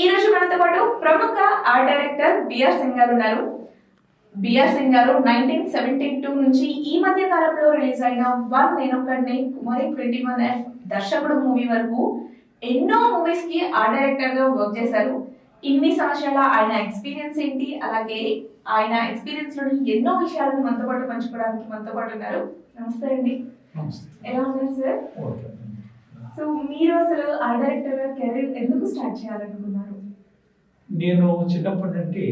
ఈ రోజు మనతో పాటు ప్రముఖ ఆర్ట్ డైరెక్టర్ బిఆర్ సింగ్ గారు ఉన్నారు. బిఆర్ సింగ్ గారు 1972 నుంచి ఈ మధ్య కాలంలో రిలీజ్ అయిన వన్ నేనొక్కడినే, కుమారి 21F దర్శకుడు మూవీ వరకు ఎన్నో మూవీస్ కి ఆర్ట్ డైరెక్టర్ గా వర్క్ చేశారు. ఇన్ని సంవత్సరాల ఆయన ఎక్స్పీరియన్స్ ఏంటి, అలాగే ఆయన ఎక్స్పీరియన్స్ లోని ఎన్నో విషయాలను మనతో పాటు పంచుకోవడానికి మనతో పాటు ఉన్నారు. నమస్తే అండి. ఎలా ఉన్నారు సార్? సో మీరు అసలు ఆర్ట్ డైరెక్టర్ కెరీర్ ఎందుకు స్టార్ట్ చేయాలనుకున్నారు? నేను చిన్నప్పటి నుండి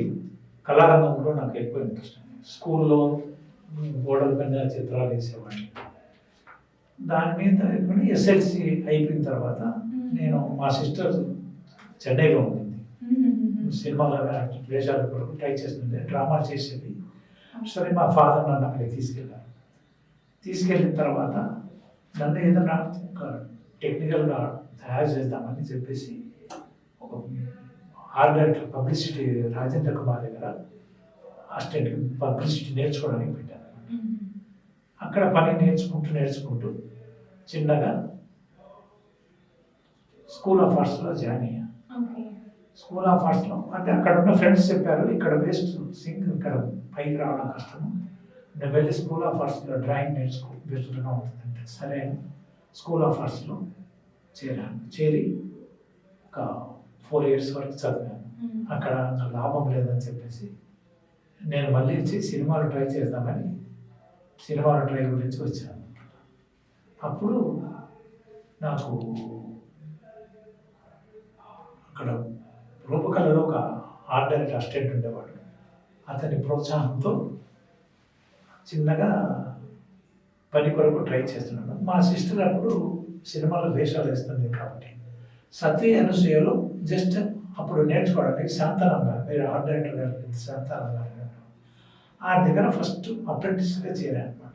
కళారంగంలో నాకు ఎక్కువ ఇంట్రెస్ట్ అండి. స్కూల్లో గోడల మీద చిత్రాలు వేసేవాడిని. దాని మీద ఎస్ఎల్సి అయిపోయిన తర్వాత నేను మా సిస్టర్ చెన్నైలో ఉంది, సినిమాలో వేషాల కొరకు ట్రై చేస్తుంది, డ్రామాలు చేసేది. సరే మా ఫాదర్ నన్ను అక్కడికి తీసుకెళ్ళారు. తీసుకెళ్ళిన తర్వాత నన్ను ఏదైనా ఒక టెక్నికల్గా తయారు చేద్దామని చెప్పేసి ఒక art director publicity Rajendra Kumar దగ్గర అసిస్టెంట్ పబ్లిసిటీ నేర్చుకోవడానికి పెట్టాను. అక్కడ పని నేర్చుకుంటూ చిన్నగా స్కూల్ ఆఫ్ ఆర్ట్స్లో జాయిన్ అయ్యాను. స్కూల్ ఆఫ్ ఆర్ట్స్లో అంటే అక్కడ ఉన్న ఫ్రెండ్స్ చెప్పారు, ఇక్కడ వేస్ట్ సింగ్ ఇక్కడ పైకి రావడం కష్టము, నేను వెళ్ళి స్కూల్ ఆఫ్ ఆర్ట్స్లో డ్రాయింగ్ బెస్ట్గా ఉంటుందంటే సరే అని స్కూల్ ఆఫ్ ఆర్ట్స్లో చేరి ఒక 4 years వరకు చదివాను. అక్కడ లాభం లేదని చెప్పేసి నేను మళ్ళీ సినిమాలు ట్రై చేద్దామని సినిమాల ట్రై గురించి వచ్చాను. అప్పుడు నాకు అక్కడ రూపకళలో ఒక ఆర్ట్ డైరెక్టర్ అసిస్టెంట్ ఉండేవాడు. అతని ప్రోత్సాహంతో చిన్నగా పని కొరకు ట్రై చేస్తున్నాను. మా సిస్టర్ అప్పుడు సినిమాలో వేషాలు వేస్తుంది కాబట్టి సతీ అనసూయలో జస్ట్ అప్పుడు నేర్చుకోవడానికి శాంతారాం గారు, మీరు ఆర్ట్ డైరెక్టర్ గారు శాంతారాం గారు ఆ దగ్గర ఫస్ట్ అప్రెంటిస్గా చేరాను అనమాట.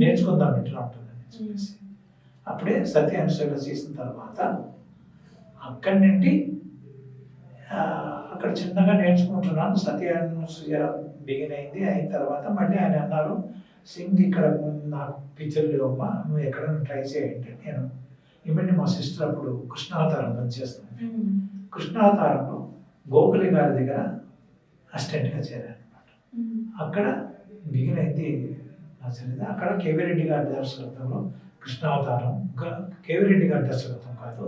నేర్చుకుందాం ఎట్లా ఉంటుందని చెప్పేసి అప్పుడే సతీ అనసూయలో చేసిన తర్వాత అక్కడి నుండి అక్కడ చిన్నగా నేర్చుకుంటున్నాను. సతీ అనసూయ బిగిన్ అయింది. అయిన తర్వాత మళ్ళీ ఆయన అన్నారు, సింగ్ ఇక్కడ నాకు పిక్చర్ లేవమ్మా, నువ్వు ఎక్కడైనా ట్రై చేయండి. నేను ఇవన్నీ మా సిస్టర్ అప్పుడు కృష్ణావతారం పనిచేస్తాను. కృష్ణావతారంలో గోకులి గారి దగ్గర అసిస్టెంట్గా చేరాను అనమాట. అక్కడ బిగిన్ అయింది నా చదివింది. అక్కడ కేవీ రెడ్డి గారి దర్శకత్వంలో కృష్ణావతారం, కేవీ రెడ్డి గారి దర్శకత్వం కాదు,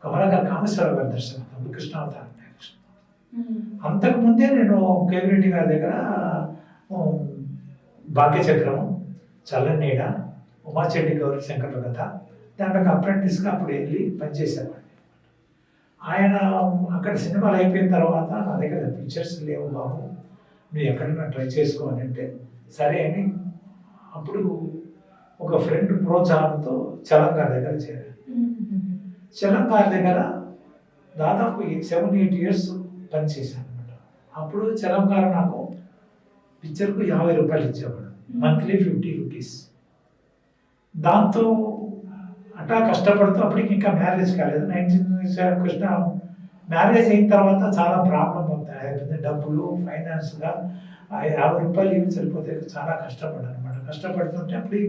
కమలాకర్ కామేశ్వరరావు గారి దర్శకత్వంలో కృష్ణావతారం. అంతకుముందే నేను కేవీ రెడ్డి గారి దగ్గర భాగ్యచక్రము, చల్లనీడ, ఉమాచెడ్డి గౌరీ శంకర్ల కథ దాంట్లో అప్రెంటిస్గా అప్పుడు వెళ్ళి పనిచేసేవాడిని. ఆయన అక్కడ సినిమాలు అయిపోయిన తర్వాత నా దగ్గర పిక్చర్స్ లేవు బాబు, నువ్వు ఎక్కడైనా ట్రై చేసుకోవాలి అంటే సరే అని అప్పుడు ఒక ఫ్రెండ్ ప్రోత్సాహంతో చలంగారి దగ్గర చేరాను. చలంగారి దగ్గర దాదాపు 7-8 years పనిచేశాను అనమాట. అప్పుడు చలంగారు నాకు పిక్చర్కు 50 రూపాయలు ఇచ్చేవాడు, మంత్లీ 50 rupees. దాంతో అట్టా కష్టపడుతూ అప్పటికి ఇంకా మ్యారేజ్ కాలేదు. 19 కృష్ణ మ్యారేజ్ అయిన తర్వాత చాలా ప్రాబ్లం అవుతాయి, డబ్బులు ఫైనాన్స్గా 50 రూపాయలు ఏమి సరిపోతే చాలా కష్టపడ్డాను అనమాట. కష్టపడుతుంటే అప్పుడు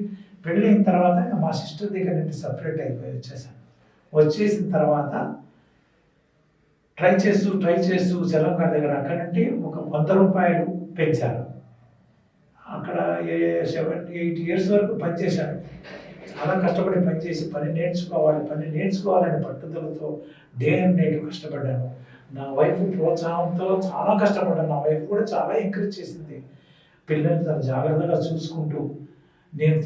పెళ్ళి అయిన తర్వాత మా సిస్టర్ దగ్గర నుండి సపరేట్ అయిపోయి వచ్చేసాను. వచ్చేసిన తర్వాత ట్రై చేస్తూ చలంగారి దగ్గర అక్కడ నుండి ఒక 100 రూపాయలు పెంచారు. అక్కడ 7-8 years వరకు పనిచేశాను. చాలా కష్టపడి పనిచేసి పని నేర్చుకోవాలని పట్టుదలతో డే అండ్ నైట్ కష్టపడ్డాను. నా వైఫ్ ప్రోత్సాహంతో చాలా కష్టపడ్డాను. నా వైఫ్ కూడా చాలా ఎంకరేజ్ చేసింది. పిల్లల్ని తను జాగ్రత్తగా చూసుకుంటూ నేను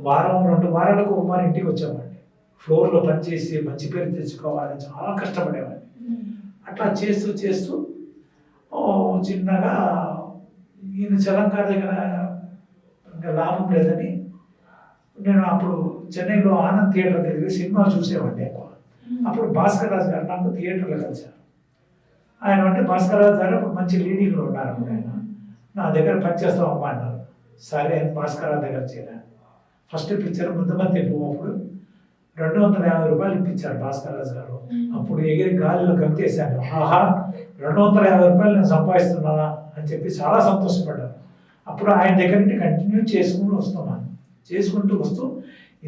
1-2 వారాలకు మన ఇంటికి వచ్చేవాడిని. ఫ్లోర్లో పనిచేసి మంచి పేరు తెచ్చుకోవాలని చాలా కష్టపడేవాడిని. అట్లా చేస్తూ చిన్నగా ఈయన చలంగారి దగ్గర ఇంకా లాభం లేదని నేను అప్పుడు చెన్నైలో ఆనంద్ థియేటర్ దగ్గర సినిమా చూసేవాడిని ఎక్కువ. అప్పుడు భాస్కర్ రాజు గారు నాకు థియేటర్లో కలిశారు. ఆయన అంటే భాస్కర్ రాజు గారు అప్పుడు మంచి లీడింగ్లో ఉన్నారు. ఆయన నా దగ్గర పనిచేస్తాం అమ్మా అన్నారు. సరే అని భాస్కర్ రాజు దగ్గర చేరాను. ఫస్ట్ పిక్చర్ ముద్దమంతి అప్పుడు 250 రూపాయలు ఇప్పించారు భాస్కర్ రాజు గారు. అప్పుడు ఎగిరి గాలిలో గంతేశాను. ఆహా, 250 రూపాయలు నేను సంపాదిస్తున్నానా అని చెప్పి చాలా సంతోషపడ్డాను. అప్పుడు ఆయన దగ్గర నుండి కంటిన్యూ చేసుకుని వస్తున్నాను. చేసుకుంటూ వస్తూ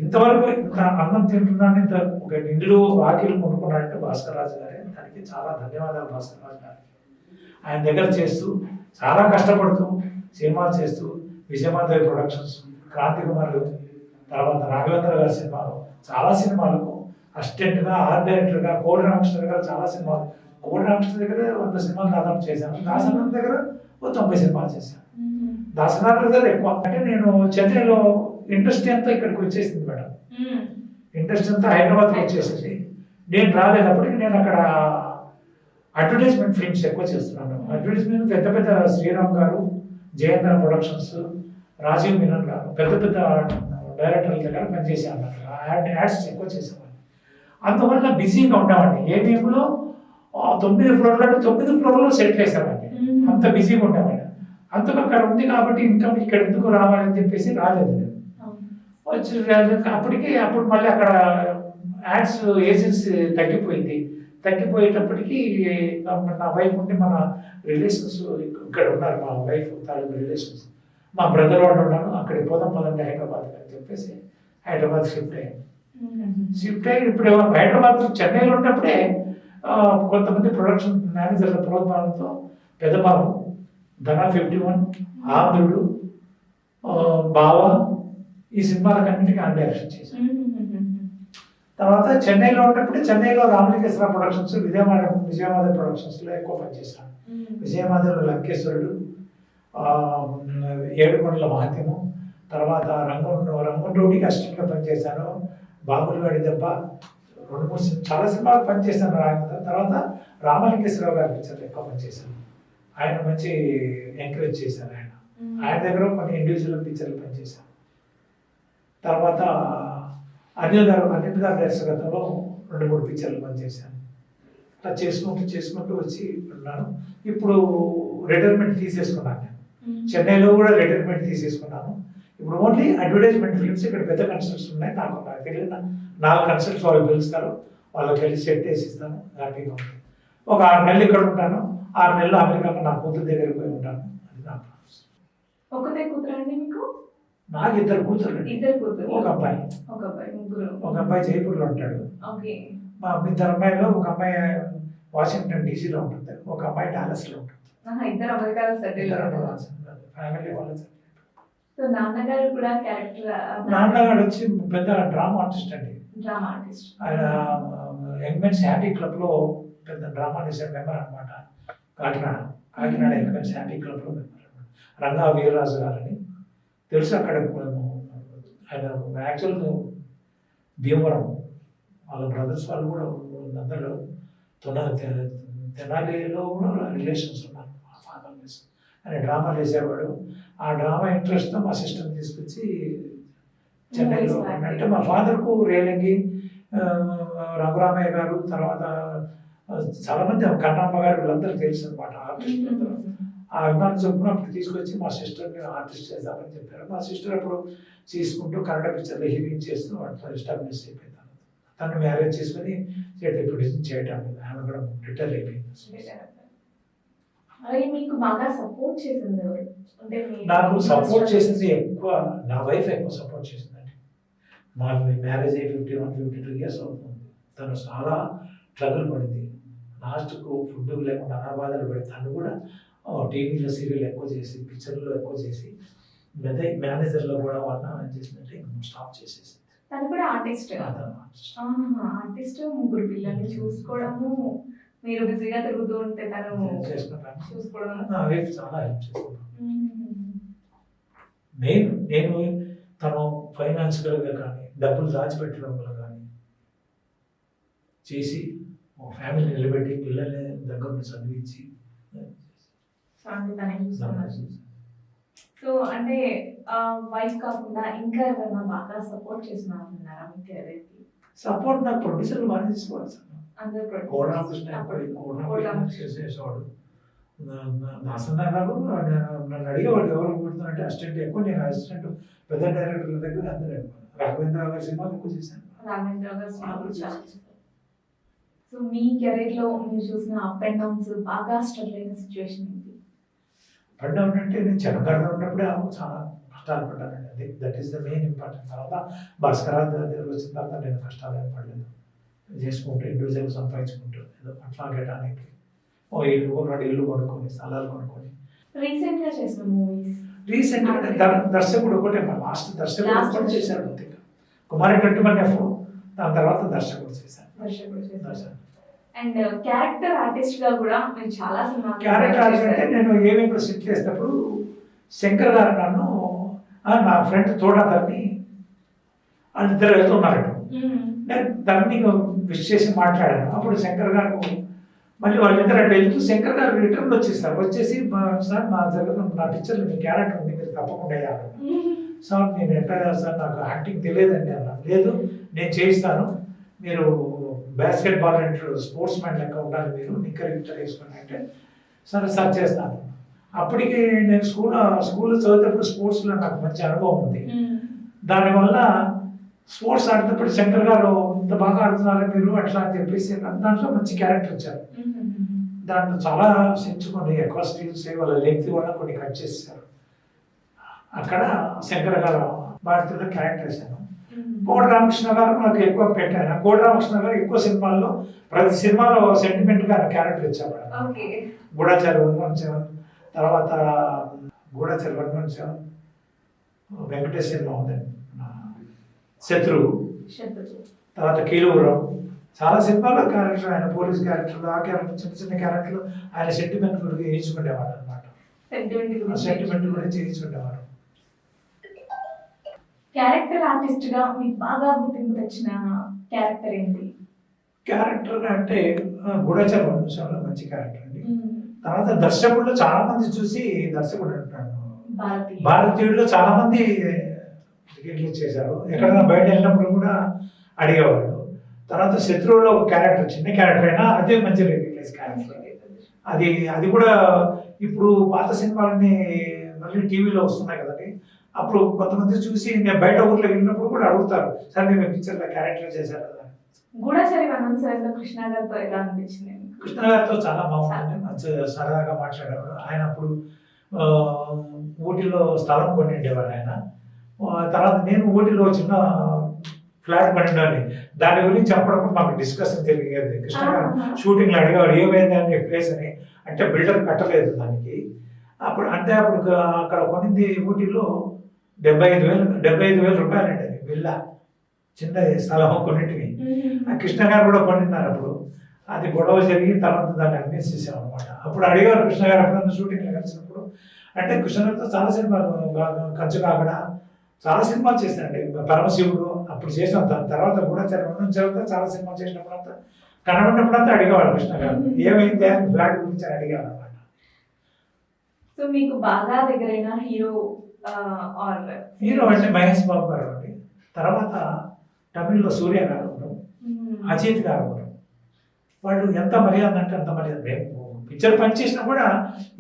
ఇంతవరకు ఇంత అన్నం తింటున్నాను, ఇంత ఒక ఇండ్లు వాకిలు కొనుక్కున్నాడంటే భాస్కర్ రాజు గారే. దానికి చాలా ధన్యవాదాలు భాస్కర్ రాజు గారికి. ఆయన దగ్గర చేస్తూ చాలా కష్టపడుతూ సినిమాలు చేస్తూ విజయమాధవి ప్రొడక్షన్స్, క్రాంతి కుమార్, తర్వాత రాఘవేంద్ర గారి సినిమాలు, చాలా సినిమాలకు అసిస్టెంట్గా, ఆర్ట్ డైరెక్టర్గా, కోడి రామకృష్ణ దగ్గర చాలా సినిమాలు, కోడి రామకృష్ణ దగ్గర 100 సినిమాలు దాదాపు చేశాను. దాసనాథ్ దగ్గర 90 సినిమాలు చేశాను. దాసనాథ్ దగ్గర ఎక్కువ. అంటే నేను చెన్నైలో ఇండస్ట్రీ అంతా ఇక్కడికి వచ్చేసింది మేడం. ఇండస్ట్రీ అంతా హైదరాబాద్కి వచ్చేసింది. నేను రాలేటప్పటికి నేను అక్కడ అడ్వర్టైజ్మెంట్ ఫిల్మ్స్ ఎక్కువ చేస్తున్నాను. అడ్వర్టైజ్మెంట్ పెద్ద పెద్ద శ్రీరామ్ గారు, జయేంద్ర ప్రొడక్షన్స్, రాజీవ్ మీనన్ గారు పెద్ద పెద్ద డైరెక్టర్ల దగ్గర పనిచేసాను. యాడ్స్ ఎక్కువ చేసేవాడిని. అందువల్ల బిజీగా ఉండేవాడిని. ఏమేమిలో 9 ఫ్లోర్లు అంటే 9 ఫ్లోర్లో సెటిల్ వేసేవాడిని. అంత బిజీగా ఉండేవాడిని. అందుకు అక్కడ ఉంది కాబట్టి ఇన్కమ్ ఇక్కడ ఎందుకు రావాలని చెప్పేసి రాలేదు నేను. వచ్చి అప్పుడు మళ్ళీ అక్కడ యాడ్స్ ఏజెన్సీ తగ్గిపోయింది. తగ్గిపోయేటప్పటికి నా వైఫ్ ఉండి మన రిలేషన్స్ ఇక్కడ ఉన్నారు. మా వైఫ్ తాలూకు రిలేషన్స్, మా బ్రదర్ వాళ్ళు ఉన్నారు. అక్కడికి పోదాం పదండి హైదరాబాద్ అని చెప్పేసి హైదరాబాద్ షిఫ్ట్ అయ్యాను. షిఫ్ట్ అయ్యి ఇప్పుడు హైదరాబాద్, చెన్నైలో ఉన్నప్పుడే కొంతమంది ప్రొడక్షన్ మేనేజర్ల ప్రోత్సాహంతో పెద్దబాబు, ధనా 51, ఆంధ్రుడు, బావ ఈ సినిమాలకన్నిటికీ ఆయన డైరెక్షన్ చేశాను. తర్వాత చెన్నైలో ఉన్నప్పుడు చెన్నైలో రామలింగేశ్వర ప్రొడక్షన్స్, విజయమాధవ్ ప్రొడక్షన్స్లో ఎక్కువ పనిచేశాను. విజయమాధవ్లో లంకేశ్వరుడు, ఏడుకొండల మహత్యము, తర్వాత రంగం రోడ్డుకి అసిస్టెంట్గా పనిచేశాను. బాబులు గాడి దెబ్బ, 2-3 చాలా సినిమాలు పనిచేశాను. తర్వాత రామలింగేశ్వరరావు గారి పిక్చర్లు ఎక్కువ పనిచేశాను. ఆయన మంచి ఎంకరేజ్ చేశారు. ఆయన దగ్గర కొన్ని ఇండివిజువల్ పిక్చర్లు పనిచేశాను. తర్వాత అనిల్ గారి దర్శకత్వంలో 2-3 పిక్చర్లు పనిచేశాను. అట్లా చేసుకుంటూ వచ్చి ఉన్నాను. ఇప్పుడు రిటైర్మెంట్ తీసేసుకున్నాను. నేను చెన్నైలో కూడా రిటైర్మెంట్ తీసేసుకున్నాను. ఇప్పుడు ఓన్లీ అడ్వర్టైజ్మెంట్ ఫిల్మ్స్. ఇక్కడ పెద్ద కన్సల్ట్స్ ఉన్నాయి. నాకు తెలియదు, 4 కన్సల్ట్స్ వాళ్ళు పిలుస్తారు. వాళ్ళకి వెళ్ళి సెట్ వేసి ఇస్తాను. హ్యాపీగా ఉంది. ఒక 6 నెలలు ఇక్కడ ఉంటాను, 6 నెలలు అమెరికాలో నా కూతురు దగ్గరికి పోయి ఉంటాను. అది నా ప్రాసెస్. ఒకటే కూతురు అండి మీకు? నాకు 2 కూతురు. ఒక అబ్బాయి. ఒక అబ్బాయి జైపూర్లో ఉంటాడు. మా 2 అమ్మాయిలో ఒక అమ్మాయి వాషింగ్టన్ డీసీలో ఉంటుంది, ఒక అమ్మాయి డాలస్లో ఉంటుంది. ఫ్యామిలీ వాళ్ళ. నాన్నగారు కూడా క్యారెక్టర్. నాన్నగారు వచ్చి పెద్ద డ్రామా ఆర్టిస్ట్ అండి. ఆయన యంగ్ మెన్స్ హ్యాపీ క్లబ్లో పెద్ద డ్రామా చేసే మెంబర్ అనమాట. కాకినాడ యంగ్ మెన్స్ హ్యాపీ క్లబ్లో మెంబర్ అనమాట. రంగా వీరరాజు గారని తెలుసు. అక్కడ ఆయన యాక్చువల్ భీమవరం వాళ్ళ బ్రదర్స్ వాళ్ళు కూడా అందరూ తెనాలిలో కూడా రిలేషన్స్ ఉన్నారు. మా ఫాదర్ ఆయన డ్రామా వేసేవాడు. ఆ డ్రామా ఇంట్రెస్ట్తో మా సిస్టర్ని తీసుకొచ్చి చెన్నైలో అంటే మా ఫాదర్కు రేలంగి, రఘురామయ్య గారు, తర్వాత చాలామంది కన్నమ్మ గారు వీళ్ళందరూ తెలుసు అనమాట. ఆర్టిస్ట్ ఆ అభిమానం చొప్పున అప్పుడు తీసుకొచ్చి మా సిస్టర్ని ఆర్టిస్ట్ చేద్దామని చెప్పారు. మా సిస్టర్ అప్పుడు చేసుకుంటూ కన్నడ పిక్చర్లో హీరోయిన్ చేస్తూ అట్లా ఎస్టాబ్లిష్ అయిపోయింది. తను మ్యారేజ్ చేసుకుని ప్రొడ్యూసింగ్ చేయటం. ఆమె కూడా రిటైర్ అయిపోయింది. మీకు బాగా సపోర్ట్ చేసింది ఎవరు? నాకు సపోర్ట్ చేసింది ఎక్కువ నా వైఫ్ ఎక్కువ సపోర్ట్ చేసిందండి. మా మ్యారేజ్ అయ్యి 51-52 ఇయర్స్ అవుతుంది. తను చాలా స్ట్రగుల్ పడింది. లాస్ట్కు ఫుడ్ లేకుండా అనాబాధలు పడి తను కూడా టీవీలో సీరియల్ ఎక్కువ చేసి, పిక్చర్లో ఎక్కువ చేసి, మేనేజర్లో కూడా వాళ్ళ ఏం చేసిందంటే స్టాప్ చేసేసింది. తను కూడా ఆర్టిస్ట్. ఆర్టిస్ట్, 3 పిల్లల్ని చూసుకోవడము, మీరు బిజీగా తిరుగుతూ ఉంటే తను చూసుకోవడం. చాలా హెల్ప్ చేస్తున్నాను. నేను తను ఫైనాన్షియల్గా కానీ డబ్బులు దాచిపెట్టడం వల్ల కానీ చేసి ఫ్యామిలీ నిలబెట్టి పిల్లల్ని దగ్గర చదివించి. సో అంటే వైఫ్ కాకుండా ఇంకా ఎవరైనా బాగా సపోర్ట్ చేస్తున్నారా మీ కెరీర్కి? సపోర్ట్ నాకు ప్రొడ్యూసర్లు బాగా తీసుకోవాలి సార్. కోడరామకృష్ణ చేసేవాడు. దాసనారావు నన్ను అడిగేవాడు ఎవరు కొడుతున్నట్టే అసిస్టెంట్ ఎక్కువ. నేను అసిస్టెంట్ పెద్ద డైరెక్టర్ల దగ్గర అందరూ రాఘవేంద్రరావు గారి సినిమాలు ఎక్కువ చేశాను. సో మీ కెరీర్ లో మీరు చూసిన అప్ అండ్ డౌన్స్, బాగా స్ట్రగుల్ అయిన సిచ్యువేషన్ ఏంటి? అప్ అండ్ డౌన్ అంటే నేను చెనగాడలో ఉన్నప్పుడే చాలా కష్టాలు పడ్డానండి. అది that is the main important. తర్వాత భాస్కరాజు దగ్గర వచ్చిన తర్వాత నేను కష్టాలు ఏం పడలేదు. చేసుకుంటూ ఇండివిజువల్ సంపాదించుకుంటూ ఏదో అట్లా గెటానికి ఓ ఇల్లు 2 ఇల్లు కొనుక్కొని స్థలాలు కొనుక్కొని. రీసెంట్ గా చేసిన మూవీస్ రీసెంట్గా దర్శకుడు ఒకటే మా లాస్ట్ దర్శకుడు ఒకటి చేశాడు అంతే. కుమారి 21F దాని తర్వాత దర్శకుడు చేశాను. అండ్ క్యారెక్టర్ ఆర్టిస్ట్ గా కూడా మీరు చాలా సినిమా క్యారెక్టర్ ఆర్టిస్ట్ అంటే నేను ఏమేమి సెట్ చేసినప్పుడు శంకర్ గారు నన్ను నా ఫ్రెండ్ తోడాధర్ని వాళ్ళిద్దరు వెళ్తున్నారట. నేను దాన్ని విష్ చేసి మాట్లాడాను. అప్పుడు శంకర్ గారు మళ్ళీ వాళ్ళిద్దరు అటు వెళ్తూ శంకర్ గారు రిటర్న్ వచ్చేసారు. వచ్చేసి సార్ నా దగ్గర నా పిక్చర్లో మీ క్యారెక్టర్ ఉంది, మీరు తప్పకుండా అయ్యారు. సార్ నేను ఎట్లా సార్ నాకు యాక్టింగ్ తెలియదండి అన్నాను. లేదు నేను చేయిస్తాను, మీరు basket ball and sports man లెక్క ఉండాలి, మీరు నిక్కర్ గిక్కర్ వేసుకుని అంటే సరే సార్ చేస్తాను. అప్పటికి నేను స్కూల్లో చదివేటప్పుడు స్పోర్ట్స్లో నాకు మంచి అనుభవం ఉంది. దానివల్ల స్పోర్ట్స్ ఆడినప్పుడు శంకర్ గారు ఇంత బాగా ఆడుతున్నారు మీరు అట్లా అని చెప్పేసి దాంట్లో మంచి క్యారెక్టర్ వచ్చారు. దాంట్లో చాలా సెంచుకొని ఎక్కువ స్టీల్స్ వాళ్ళ లెంగ్త్ కూడా కొన్ని కట్ చేశారు. అక్కడ శంకర్ గారు భారతీయుల క్యారెక్టర్ వేశాను. కోట రామకృష్ణ గారు నాకు ఎక్కువ పెట్టాను. కోట రామకృష్ణ గారు ఎక్కువ సినిమాల్లో ప్రతి సినిమాలో సెంటిమెంట్గా క్యారెక్టర్ ఇచ్చారు. గూఢచారి 117, తర్వాత గూఢచారి 117, వెంకటేష్ సినిమా ఉందండి శత్రువు, తర్వాత కీలుగురం, చాలా సినిమాలో క్యారెక్టర్ ఆయన పోలీస్ క్యారెక్టర్లు, ఆ క్యారెక్టర్ చిన్న చిన్న క్యారెక్టర్లు ఆయన సెంటిమెంట్ గురించి వేయించుకునేవాడు అనమాట. సెంటిమెంట్ గురించి వేయించుకునేవాడు. క్యారెక్టర్ ఆర్టిస్ట్ గా మీకు బాగా గుర్తింపు తెచ్చిన క్యారెక్టర్ ఏంటి? క్యారెక్టర్ అంటే గూఢచారి 117 మంచి క్యారెక్టర్ అండి. తర్వాత దర్శకుల్లో చాలా మంది చూసి దర్శకుడు అంటాడు భారతీయుల్లో చాలా మంది టికెట్లు చేశారు. ఎక్కడైనా బయట వెళ్ళినప్పుడు కూడా అడిగేవాళ్ళు. తర్వాత శత్రువులో ఒక క్యారెక్టర్ చిన్న క్యారెక్టర్ అయినా అదే మంచి రికగ్నైజ్ క్యారెక్టర్. అది కూడా ఇప్పుడు పాత సినిమాలన్నీ మళ్ళీ టీవీలో వస్తున్నాయి కదండి. అప్పుడు కొంతమంది చూసి నేను బయట ఊర్లో వెళ్ళినప్పుడు కూడా అడుగుతారు, సార్ నేను పిక్చర్లో క్యారెక్టర్ చేశారు కదా. గూఢచారి 117 కృష్ణ గారితో ఎలా అనిపించింది? కృష్ణ గారితో చాలా బాగుంటుంది, మంచి సరదాగా మాట్లాడేవాడు. ఆయన అప్పుడు ఊటీలో స్థలం కొని ఉండేవాడు ఆయన. తర్వాత నేను ఊటీలో చిన్న ఫ్లాట్ పడినవాడిని. దాని గురించి అప్పుడప్పుడు మాకు డిస్కషన్ జరిగేది. కృష్ణ గారు షూటింగ్లో అడిగేవాడు ఏమైంది అని ప్లేస్ అని. అంటే బిల్డర్ కట్టలేదు దానికి. అప్పుడు అక్కడ కొనింది ఊటీలో 75,000 రూపాయలండి. అది విల్లా చిన్న స్థలం కొన్నింటివి. ఆ కృష్ణ గారు కూడా కొనిన్నారు. అప్పుడు అది గొడవ జరిగి తర్వాత దాన్ని అమ్మేసేసాం అనమాట. అప్పుడు అడిగారు కృష్ణ గారు ఎప్పుడన్నా షూటింగ్లో కలిసినప్పుడు. అంటే కృష్ణ గారితో చాలా సినిమాలు, కంచు కాకడ చాలా సినిమాలు చేశానండి. పరమశివుడు అప్పుడు చేసాం. దాని తర్వాత కూడా చాలా సినిమాలు చేసినప్పుడు అంతా కనబడినప్పుడంతా అడిగేవాడు కృష్ణ గారు ఏమైంది అని ఫ్లాట్ గురించి అని అడిగారు అనమాట. సో మీకు బాగా దగ్గరైన హీరో అంటే మహేష్ బాబు గారు అండి. తర్వాత తమిళ్లో సూర్య గారు ఉండడం, అజిత్ గారు ఉండడం. వాళ్ళు ఎంత మర్యాద అంటే అంత మర్యాద. పిక్చర్ పని చేసినా కూడా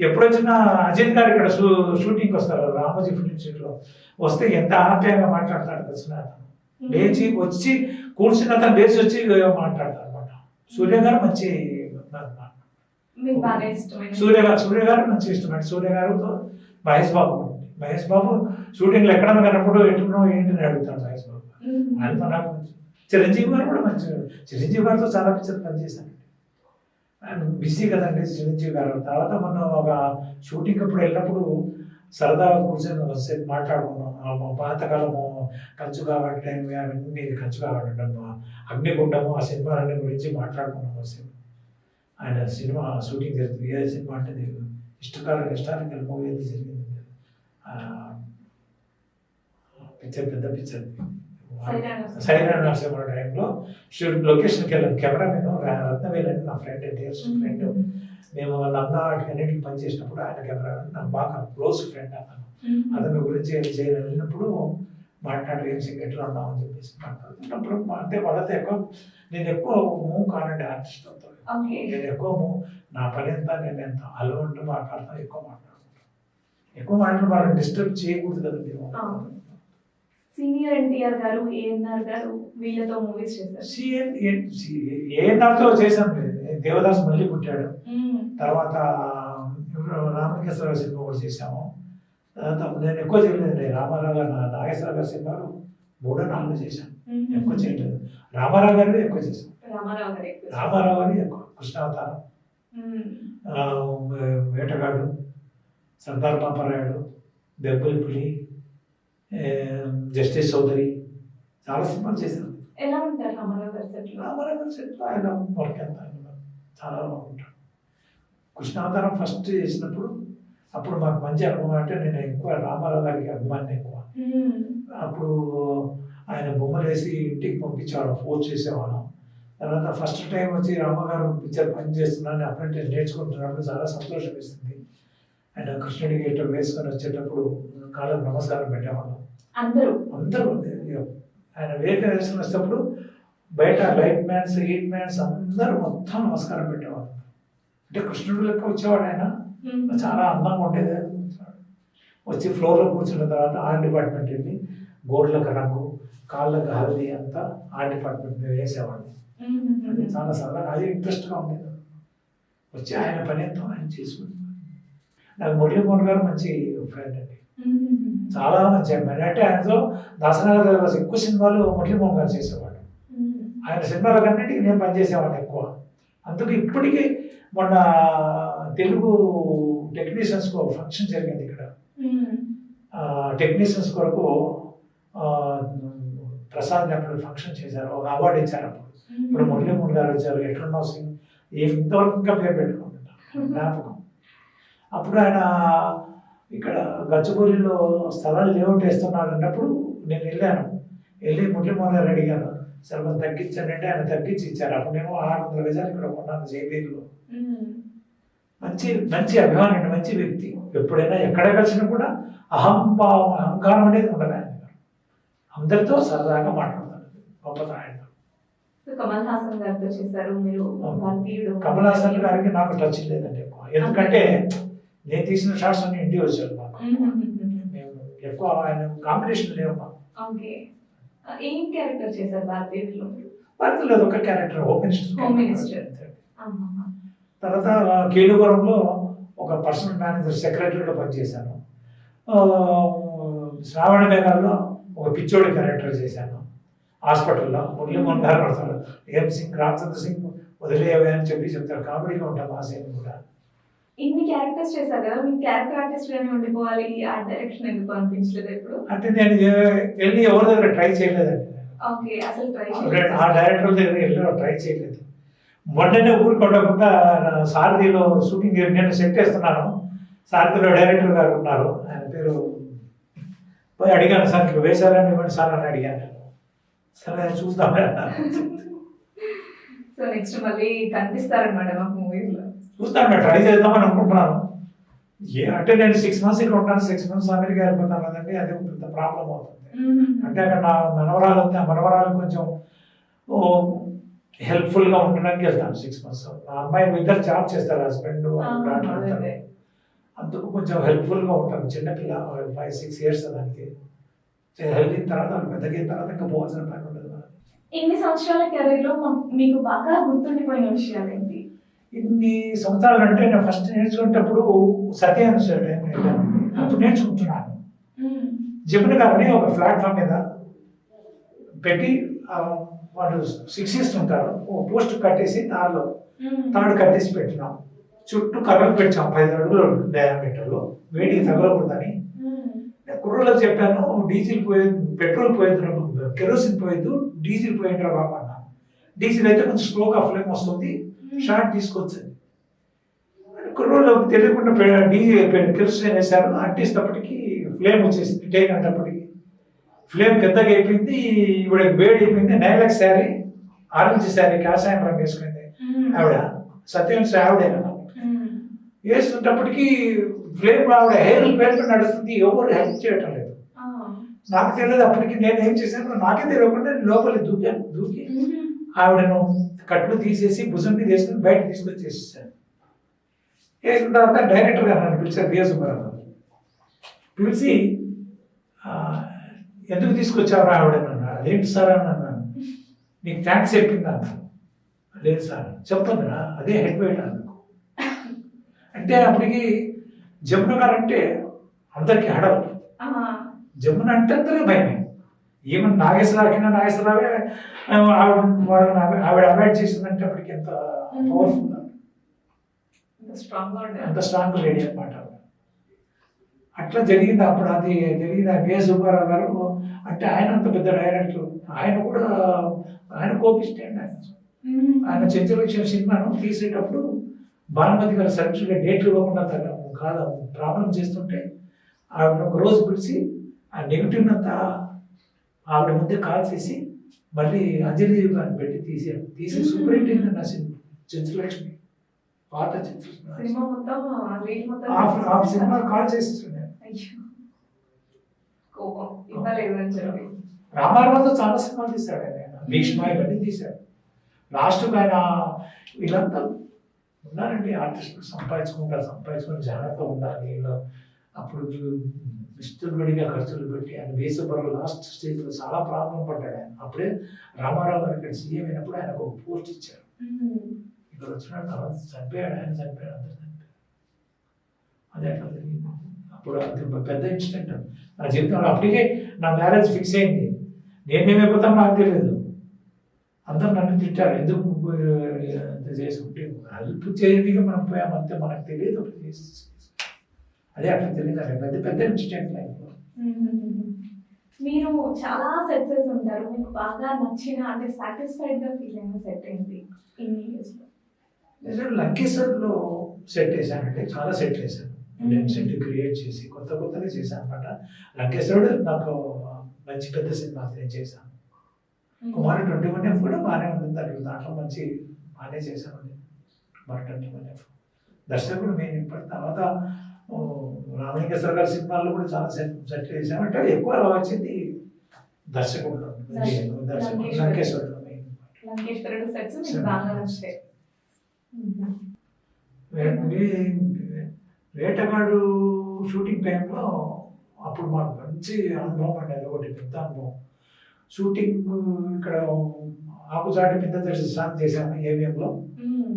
ఎప్పుడు వచ్చినా అజిత్ గారు ఇక్కడ షూటింగ్కి వస్తారు రామోజీ ఫిల్మ్ సిటీలో. వస్తే ఎంత ఆప్యాయంగా మాట్లాడతాడు తెలిసిన అతను. లేచి వచ్చి కూర్చున్న అతను లేచి వచ్చి మాట్లాడతారు అనమాట. సూర్య గారు మంచి సూర్య గారు మంచి ఇష్టమండి. సూర్య గారితో మహేష్ బాబు షూటింగ్లో ఎక్కడన్నా కనప్పుడు ఎట్టుకున్నావు ఏంటి అని అడుగుతాడు మహేష్ బాబు. అది నాకు చిరంజీవి గారు కూడా మంచిగా. చిరంజీవి గారితో చాలా పిక్చర్ పనిచేశానండి. ఆయన బిజీ కదండి చిరంజీవి గారు. తర్వాత మొన్న ఒక షూటింగ్ అప్పుడు వెళ్ళినప్పుడు సరదాగా కూర్చొని ఒకసేపు మాట్లాడుకున్నాం. పాతకాలము కంచు కాబట్టి అవన్నీ కంచు కాబట్టి అగ్నిగుండము ఆ సినిమాలన్నీ గురించి మాట్లాడుకున్నాం ఒకసేపు. ఆయన సినిమా షూటింగ్ జరుగుతుంది. ఏ సినిమా అంటే హిస్టారికల్ మూవీ అది జరిగింది. పిక్చర్ పెద్ద పిక్చర్ సైరా నరసింహ టైంలో లొకేషన్కి వెళ్ళాను. కెమెరామెన్ రత్నవేల్ అని నా ఫ్రెండ్, డియర్స్ట్ ఫ్రెండ్. మేము నందా అన్నిటికి పనిచేసినప్పుడు ఆయన కెమెరామెన్ నాకు బాగా క్లోజ్ ఫ్రెండ్. అతని గురించి వెళ్ళినప్పుడు మాట్లాడి ఏం ఎట్లా ఉన్నామని చెప్పేసి మాట్లాడుతున్నప్పుడు అంటే వాళ్ళతో నేను ఎక్కువ మూవ్ కానండి ఆర్టిస్ట్ అంతా. నేను ఎక్కువ నా పని ఎంత నేను ఎంత అలో ఉంటూ మాట్లాడతాను. ఎక్కువ మాట్లాడుతూ వాళ్ళని డిస్టర్బ్ చేయకూడదు కదండి. సీనియర్ ఎన్టీఆర్ గారు, ఏఎన్ఆర్ గారు వీళ్ళతో మూవీస్ చేశారు. ఏఎన్ఆర్తో చేశాను. దేవదాస్ మళ్ళీ పుట్టాడు. తర్వాత రామకేశ్వర సినిమా కూడా చేసాము. నేను ఎక్కువ చేయలేదు. రామారావు గారు నాగేశ్వర గారి సినిమాలు 3-4 చేశాను, ఎక్కువ చేయలేదు. రామారావు గారిని ఎక్కువ చేశాను. రామారావు గారి ఎక్కువ. కృష్ణావతారం, వేటగాడు, సర్దార్ పాపరాయుడు, బెబ్బులి పులి, జస్టిస్ చౌదరి, చాలా సినిమాలు చేశాను. ఎలా ఉంటారు రామారావు గారి సెట్? రామారావు గారి సెట్లో ఆయన వర్క్ ఎంత చాలా బాగుంటాడు. కృష్ణావతారం ఫస్ట్ చేసినప్పుడు అప్పుడు మాకు మంచి అనుభవం అంటే నేను ఎక్కువ రామారావు గారికి అభిమాని ఎక్కువ. అప్పుడు ఆయన బొమ్మలు వేసి ఇంటికి పంపించేవాళ్ళం, ఫోన్ చేసేవాళ్ళం. తర్వాత ఫస్ట్ టైం వచ్చి రామగారు పిక్చర్ పని చేస్తున్నాను, అప్రెంటిస్ నేర్చుకుంటున్నప్పుడు చాలా సంతోషం ఇస్తుంది. ఆయన కృష్ణుడికి ఇట్లా వేసుకొని వచ్చేటప్పుడు కాళ్ళకు నమస్కారం పెట్టేవాళ్ళం అందరూ. ఆయన వేగ వేసుకొని వచ్చేటప్పుడు బయట లైట్ మ్యాన్స్, హీట్ మ్యాన్స్ అందరూ మొత్తం నమస్కారం పెట్టేవాళ్ళు. అంటే కృష్ణుడు లెక్క వచ్చేవాడు ఆయన, చాలా అందంగా ఉండేది. వచ్చి ఫ్లోర్లో కూర్చున్న తర్వాత ఆర్ట్ డిపార్ట్మెంట్ వెళ్ళి గోడలకు రంగు, కాళ్ళకు హల్దీ అంతా ఆర్ట్ డిపార్ట్మెంట్ మీద వేసేవాడిని. అది చాలా సరదాగా, అది ఇంట్రెస్ట్గా ఉండేది. వచ్చి ఆయన పని ఎంతో ఆయన చేసుకుంటున్నాను. నాకు మురళీమోహన్ గారు మంచి ఫ్రెండ్ అండి, చాలా మంచి అమ్మాయి. అంటే ఆయనతో దాసనగర్ ఎక్కువ సినిమాలు మురళీమోహన్ గారు చేసేవాడు. ఆయన సినిమాల కన్నిటికీ నేను పనిచేసేవాడిని ఎక్కువ. అందుకు ఇప్పటికీ మొన్న తెలుగు టెక్నీషియన్స్కు ఫంక్షన్ జరిగింది ఇక్కడ. టెక్నీషియన్స్ కొరకు ప్రసాద్ అప్పుడు ఫంక్షన్ చేశారు, ఒక అవార్డు ఇచ్చారు. అప్పుడు ఇప్పుడు మురళీమోహన్ గారు వచ్చారు. ఎట్లున్నావు సింగ్, ఇంతవరకు ఇంకా పేరు పెట్టుకుంటున్నాను జ్ఞాపకం. అప్పుడు ఆయన ఇక్కడ గచ్చిబౌలిలో స్థలాలు లేఅవుట్ వేస్తున్నాడు అన్నప్పుడు నేను వెళ్ళి మురళీమోహన్ గారు అడిగాను, సరే మనం తగ్గించండి అంటే ఆయన తగ్గించి ఇచ్చారు. అప్పుడు నేను 600 గజాలు ఇక్కడ కొన్నాను జైబీర్లో. మంచి అభిమాని అండి, మంచి వ్యక్తి. ఎప్పుడైనా ఎక్కడ కలిసినా కూడా అహంకారం అనేది ఉండదు. ఆయన అందరితో సరదాగా మాట్లాడతాడు, గొప్ప ఆయన. కమల్ హాసన్ గారితో చేశారు మీరు. కమల్ హాసన్ గారికి నాకు టచ్ లేదండి ఎక్కువ, ఎందుకంటే నేను తీసిన షాట్స్ అన్ని ఇంటికి వచ్చారు మాకు. మేము ఎక్కువ ఆయన కాంబినేషన్ లేవు మాకు. ఏం క్యారెక్టర్ చేశారు భారతీయుడిలో? భారతీయులో ఒక క్యారెక్టర్, హోమ్ మినిస్టర్. తర్వాత కేలుగురంలో ఒక పర్సనల్ మేనేజర్, సెక్రటరీగా పనిచేశాను. శ్రావణ మేఘాల్లో ఒక పిచ్చోడి క్యారెక్టర్ చేశాను హాస్పిటల్లో. మురళీమోహన్ గారు పడతాడు, ఏం సింగ్, రామచంద్ర సింగ్ వదిలేవే అని చెప్తారు. కామెడీగా ఉంటాం ఆ సీన్ కూడా. ఇన్ని క్యారెక్టర్స్ చేశారు కదా, మీకు క్యారెక్టర్ ఆర్టిస్ట్ గానే ఉండిపోవాలి, ఆ డైరెక్షన్ ఎందుకు అనిపించలేదు ఇప్పుడు? అంటే నేను వెళ్ళి ఎవరి దగ్గర ట్రై చేయలేదండి. ఆ డైరెక్టర్ దగ్గర వెళ్ళి ట్రై చేయలేదు. మొన్ననే ఊరికి ఉండకుండా సారథిలో షూటింగ్ నేను సెట్ చేస్తున్నాను. సారథిలో డైరెక్టర్ గారు ఉన్నారు, ఆయన పేరు పోయి అడిగాను, సార్ ఇక్కడ వేశారని ఇవ్వండి సార్ అని అడిగాను. సరే చూద్దాం. సో నెక్స్ట్ మళ్ళీ కనిపిస్తారనమాట మాకు మూవీలో. చూస్తాను, ట్రై చేద్దామని అనుకుంటున్నాను. అంటే నేను 6 months ఇక్కడ ఉంటాను, 6 months అమెరికా వెళ్ళిపోతాను కదండి, అదే పెద్ద ప్రాబ్లం అవుతుంది. అంటే అక్కడ నా మనవరాలు ఉంది, ఆ మనవరాలు కొంచెం హెల్ప్ఫుల్గా ఉండడానికి వెళ్తాను 6 months. మా అమ్మాయి ఇద్దరు జాబ్ చేస్తారు, హస్బెండ్ డాక్టర్. అందుకు కొంచెం హెల్ప్ఫుల్గా ఉంటాను. చిన్నపిల్ల 5-6 years దానికి హెల్త్ తర్వాత పెద్దగిన తర్వాత ఇంకా పోవాల్సిన పని ఉండదు. ఇన్ని సంవత్సరాల కెరీర్లో మీకు బాగా గుర్తుండిపోయిన విషయాలు ఏంటి? ఇన్ని సంవత్సరాలు అంటే నేను ఫస్ట్ నేర్చుకునేటప్పుడు సత్యాన్ని అప్పుడు నేర్చుకుంటున్నాను. జమున గారిని ఒక ప్లాట్ఫామ్ మీద పెట్టి వాళ్ళు శిక్షిస్తుంటారు, పోస్ట్ కట్టేసి దానిలో తాడు కట్టేసి పెట్టినాం. చుట్టూ కర్రలు పెట్టాం 5 అడుగులు డయామీటర్లో, వేడికి తగలకూడదని. కుర్రలకు చెప్పాను, డీజిల్ పోయేది, పెట్రోల్ పోయేది, కెరోసిన్ పోయేది, డీజిల్ పోయిండ్రా బాబు అన్నాను. డీజిల్ అయితే కొంచెం స్లోగా ఫ్లేమ్ వస్తుంది, షార్ట్ తీసుకొచ్చింది. కుర్రోళ్ళు తెలియకుండా కెరోసిన్ వేశారు, అంటిస్తప్పటికి ఫ్లేమ్ వచ్చేసింది. టేక్ అంటప్పటికి ఫ్లేమ్ పెద్దగా అయిపోయింది, ఇవిడ వేడి అయిపోయింది. నైలాక్ శారీ, ఆరెంజ్ శారీ, కాషాయం రంగు వేసుకుంది ఆవిడ, సత్యవంశ ఆవిడే వేసుకున్నప్పటికీ ఫ్లేమ్ ఆవిడ హెయిర్ పేరుతో నడుస్తుంది, ఎవరు హెల్ప్ చేయటం లేదు. నాకు తెలియదు అప్పటికి. నేను ఏం చేశాను, నాకే తెలియకుండా లోపలికి దూకి ఆవిడను కట్లు తీసేసి భుజం మీద వేసుకుని బయట తీసుకొచ్చేసాను. వేసిన తర్వాత డైరెక్టర్ గారు నన్ను పిలిచారు, బిఎస్సుబ్బారావు గారు. పిలిచి ఎందుకు తీసుకొచ్చావు ఆవిడని? అదేంటి సార్ అని అన్నాను. నీకు థ్యాంక్స్ చెప్పింది అన్నాను. లేదు సార్ చెప్పదురా, అదే హెడ్ వెయిట్ అందుకు. అంటే అప్పటికి జమున గారు అంటే అందరికీ హడలు. జమున అంటే అందరూ భయమే. ఈవెన్ నాగేశ్వరరావే ఆవిడ అవాయిడ్ చేసిందంటే అప్పటికి ఎంత పవర్ఫుల్, ఎంత స్ట్రాంగ్ లేడీ అనమాట. అట్లా జరిగింది అప్పుడు. అది జరిగింది. కే సుబ్బారావు గారు అంటే ఆయన అంత పెద్ద డైరెక్టర్, ఆయన కూడా ఆయన కోపిస్తే అండి. ఆయన చంద్రలక్ష్మి సినిమాను తీసేటప్పుడు భానుమతి గారు సరిగ్గా డేట్లు ఇవ్వకుండా కాదు ప్రాబ్లం చేస్తుంటే ఆవిడ ఒక రోజు పిలిచి ఆ నెగిటివ్ అంతా ఆవిడ ముందే కాల్ చేసి మళ్ళీ అంజలి గారిని పెట్టి తీసి సూపర్ హిట్ అయింది నా సినిమా చంద్రలక్ష్మి. పాత సినిమా కాల్ చేస్తున్నాను. రామారావుతో చాలా సినిమాలు తీశాడు ఆయన. భీష్మ ఇవన్నీ తీశాడు. లాస్ట్ ఆయన వీళ్ళంతా ఉన్నారండి ఆర్టిస్టులు. సంపాదించుకుని జాగ్రత్తగా ఉండాలి వీళ్ళు. అప్పుడు విస్తుడిగా ఖర్చులు పెట్టి ఆయన వేసే లాస్ట్ స్టేజ్లో చాలా ప్రాబ్లం పడ్డాడు ఆయన. అప్పుడే రామారావు గారు ఇక్కడ సీఎం అయినప్పుడు ఆయన ఒక పోస్ట్ ఇచ్చారు. ఇక్కడ వచ్చిన తర్వాత చనిపోయాడు ఆయన, చనిపోయాడు, అందరూ చనిపోయాడు. అది అట్లా జరిగింది. అప్పుడు అది పెద్ద ఇన్సిడెంట్ నా జీవితంలో. అప్పటికే నా మ్యారేజ్ ఫిక్స్ అయింది. నేనేమైపోతాను నాకు తెలియదు. అందరూ నన్ను తిట్టారు, ఎందుకు చేసుకుంటే హెల్ప్ చేయడానికి మనం పోయాం అంతే, మనకు తెలియదు. అప్పుడు చేసి అదే అట్లా తెలియదు. పెద్ద పెద్ద ఇన్సిడెంట్ లైఫ్లో. మీరు చాలా సెట్ చేసి ఉంటారు. మీకు బాగా నచ్చిన అంటే సాటిస్ఫైడ్ గా ఫీల్ అయిన సెట్ ఏంటి ఇన్ని ఇయర్స్ లో? నేను లంకేశ్వర్లో సెట్ వేసానంటే చాలా సెట్ వేసాను. నేను సెట్ క్రియేట్ చేసి కొత్తగా చేశాను అనమాట. లంకేశ్వరుడు నాకు మంచి పెద్ద సినిమా నేను చేశాను. కుమార్ 21F కూడా బాగానే ఉంటుంది. దాంట్లో మంచి బాగానే చేశాను. కుమార్ 21F దర్శకుడు మెయిన్ ఇంపార్టెంట్. తర్వాత రామలింగేశ్వర గారి సినిమాల్లో కూడా చాలా సెట్ చేశాను. అంటే ఎక్కువ వచ్చింది దర్శకుడు లంకేశ్వరుడు మెయిన్. లంకేశ్వరుడు సెట్స్ మీకు బాగా నచ్చాయి. వేటగాడు షూటింగ్ టైంలో అప్పుడు మాకు మంచి అనుభవం అండి. అది ఒకటి పెద్ద అనుభవం. షూటింగ్ ఇక్కడ ఆకుచాటి పెద్ద దర్శనం చేశాము ఏవిఎంలో.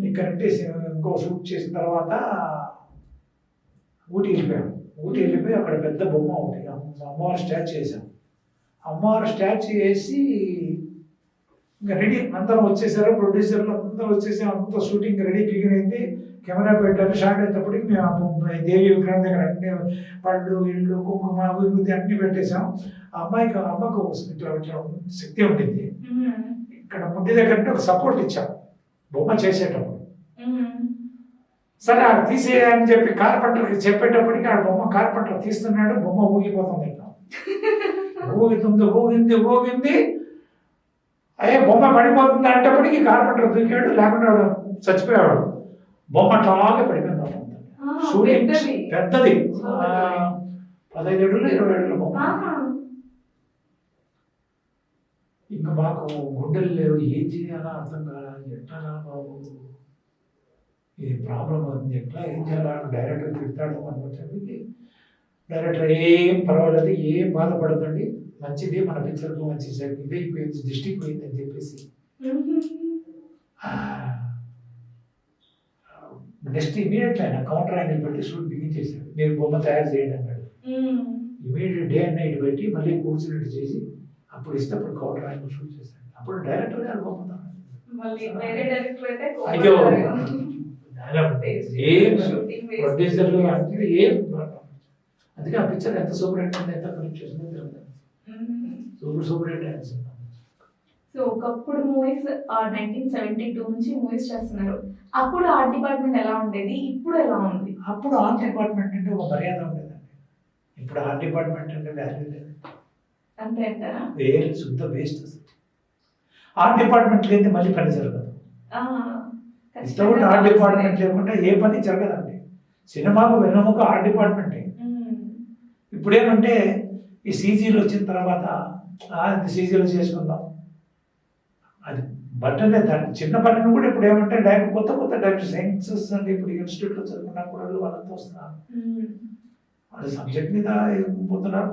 ఇక్కడ ఇంకో షూట్ చేసిన తర్వాత ఊటీ వెళ్ళిపోయి అక్కడ పెద్ద బొమ్మ ఒకటి అమ్మవారి స్టాచ్యూ వేసాం. అమ్మవారి స్టాచ్యూ వేసి ఇంకా రెడీ అందరం వచ్చేసారు. ప్రొడ్యూసర్లు అందరూ వచ్చేసి అంతా షూటింగ్ రెడీ బిగిన్ అయింది. కెమెరా పెట్టారు. షార్ట్ అయ్యేటప్పటికి మేము దేవి విగ్రహం దగ్గర అన్ని పళ్ళు ఇళ్ళు కుంకుమ విభూతి అన్ని పెట్టేసాం. అమ్మకు ఇట్లా శక్తి ఉంటుంది. ఇక్కడ ముడ్డి దగ్గర ఒక సపోర్ట్ ఇచ్చాం బొమ్మ చేసేటప్పుడు. సరే అది తీసేయని చెప్పి కార్పెంటర్కి చెప్పేటప్పటికి ఆ బొమ్మ కార్పెంటర్ తీస్తున్నాడు. బొమ్మ ఊగిపోతుంది. ఇట్లా ఊగింది. అయ్యే బొమ్మ పడిపోతుంది అంటప్పటికి కార్పెంటర్ దూకాడు, లేకుండా చచ్చిపోయాడు. బొమ్మ అట్లాగే పడిపోయింది. షూటింగ్ పెద్దది, 15 అడుగులు 20 అడుగుల బొమ్మ. ఇంకా మాకు గుండెలు లేవు, ఏం చేయాలా అర్థం కాదా, ఎట్లా బాబు ఇది ప్రాబ్లం అవుతుంది, ఎట్లా ఏం చేయాలా. డైరెక్టర్ తిడతాడు అనుకుంటే డైరెక్టర్ ఏం పర్వాలేదు, ఏం బాధపడదండి, మంచిది మన పిక్చర్కు మంచి ఇదే అయిపోయింది, దృష్టికి పోయింది అని చెప్పేసి నెక్స్ట్ ఇమీడియట్ ఆయన కౌంటర్ యాంగిల్ పెట్టి షూట్ బిగించేసాడు. మీరు బొమ్మ తయారు చేయండి అన్నాడు. ఇమీడియట్ డే అండ్ నైట్ పెట్టి మళ్ళీ కూర్చున్నట్టు చేసి అప్పుడు ఇస్తే అప్పుడు కౌంటర్ యాంగిల్ షూట్ చేశాడు. అప్పుడు డైరెక్టర్ గారు గొప్పతాను. అయ్యో ఏం ప్రొడ్యూసర్లు అంటే ఏం అందుకే ఆ పిక్చర్ ఎంత సూపర్ హిట్ అంటే ఎంత కనెక్ట్ చేసిందో తెలియదు. సూపర్ హిట్ అయింది. సో ఒకప్పుడు మూవీస్ 1972 నుంచి మూవీస్ చేస్తున్నారు. అప్పుడు ఆర్ట్ డిపార్ట్మెంట్ ఎలా ఉండేది, ఇప్పుడు ఎలా ఉంది? అప్పుడు ఆర్ట్ డిపార్ట్మెంట్ అంటే ఒక మర్యాద ఉండేదండి. ఇప్పుడు ఆర్ట్ డిపార్ట్మెంట్ అంటే వాల్యూ లేదు. అంతే అంటారా? వేరే శుద్ధ వేస్ట్. ఆర్ట్ డిపార్ట్మెంట్ లేని మళ్ళీ పని జరగదు. ఇష్టపడి ఆర్ట్ డిపార్ట్మెంట్ లేకుండా ఏ పని జరగదండి. సినిమాకు వెన్నెముక ఆర్ట్ డిపార్ట్మెంటే. ఇప్పుడేమంటే ఈ సీజీలు వచ్చిన తర్వాత సీజీలు చేసుకుందాం అది బట్టనే. దాని చిన్న పనిని కూడా ఇప్పుడు ఏమంటే డైరెక్ట్ కొత్త డైరెక్ట్ సైన్సెస్ అంటే ఇప్పుడు ఇన్స్టిట్యూట్లో చదువుకున్న కూడా వాళ్ళంతా వస్తున్నారు. వాళ్ళు సబ్జెక్ట్ మీద పోతున్నారు.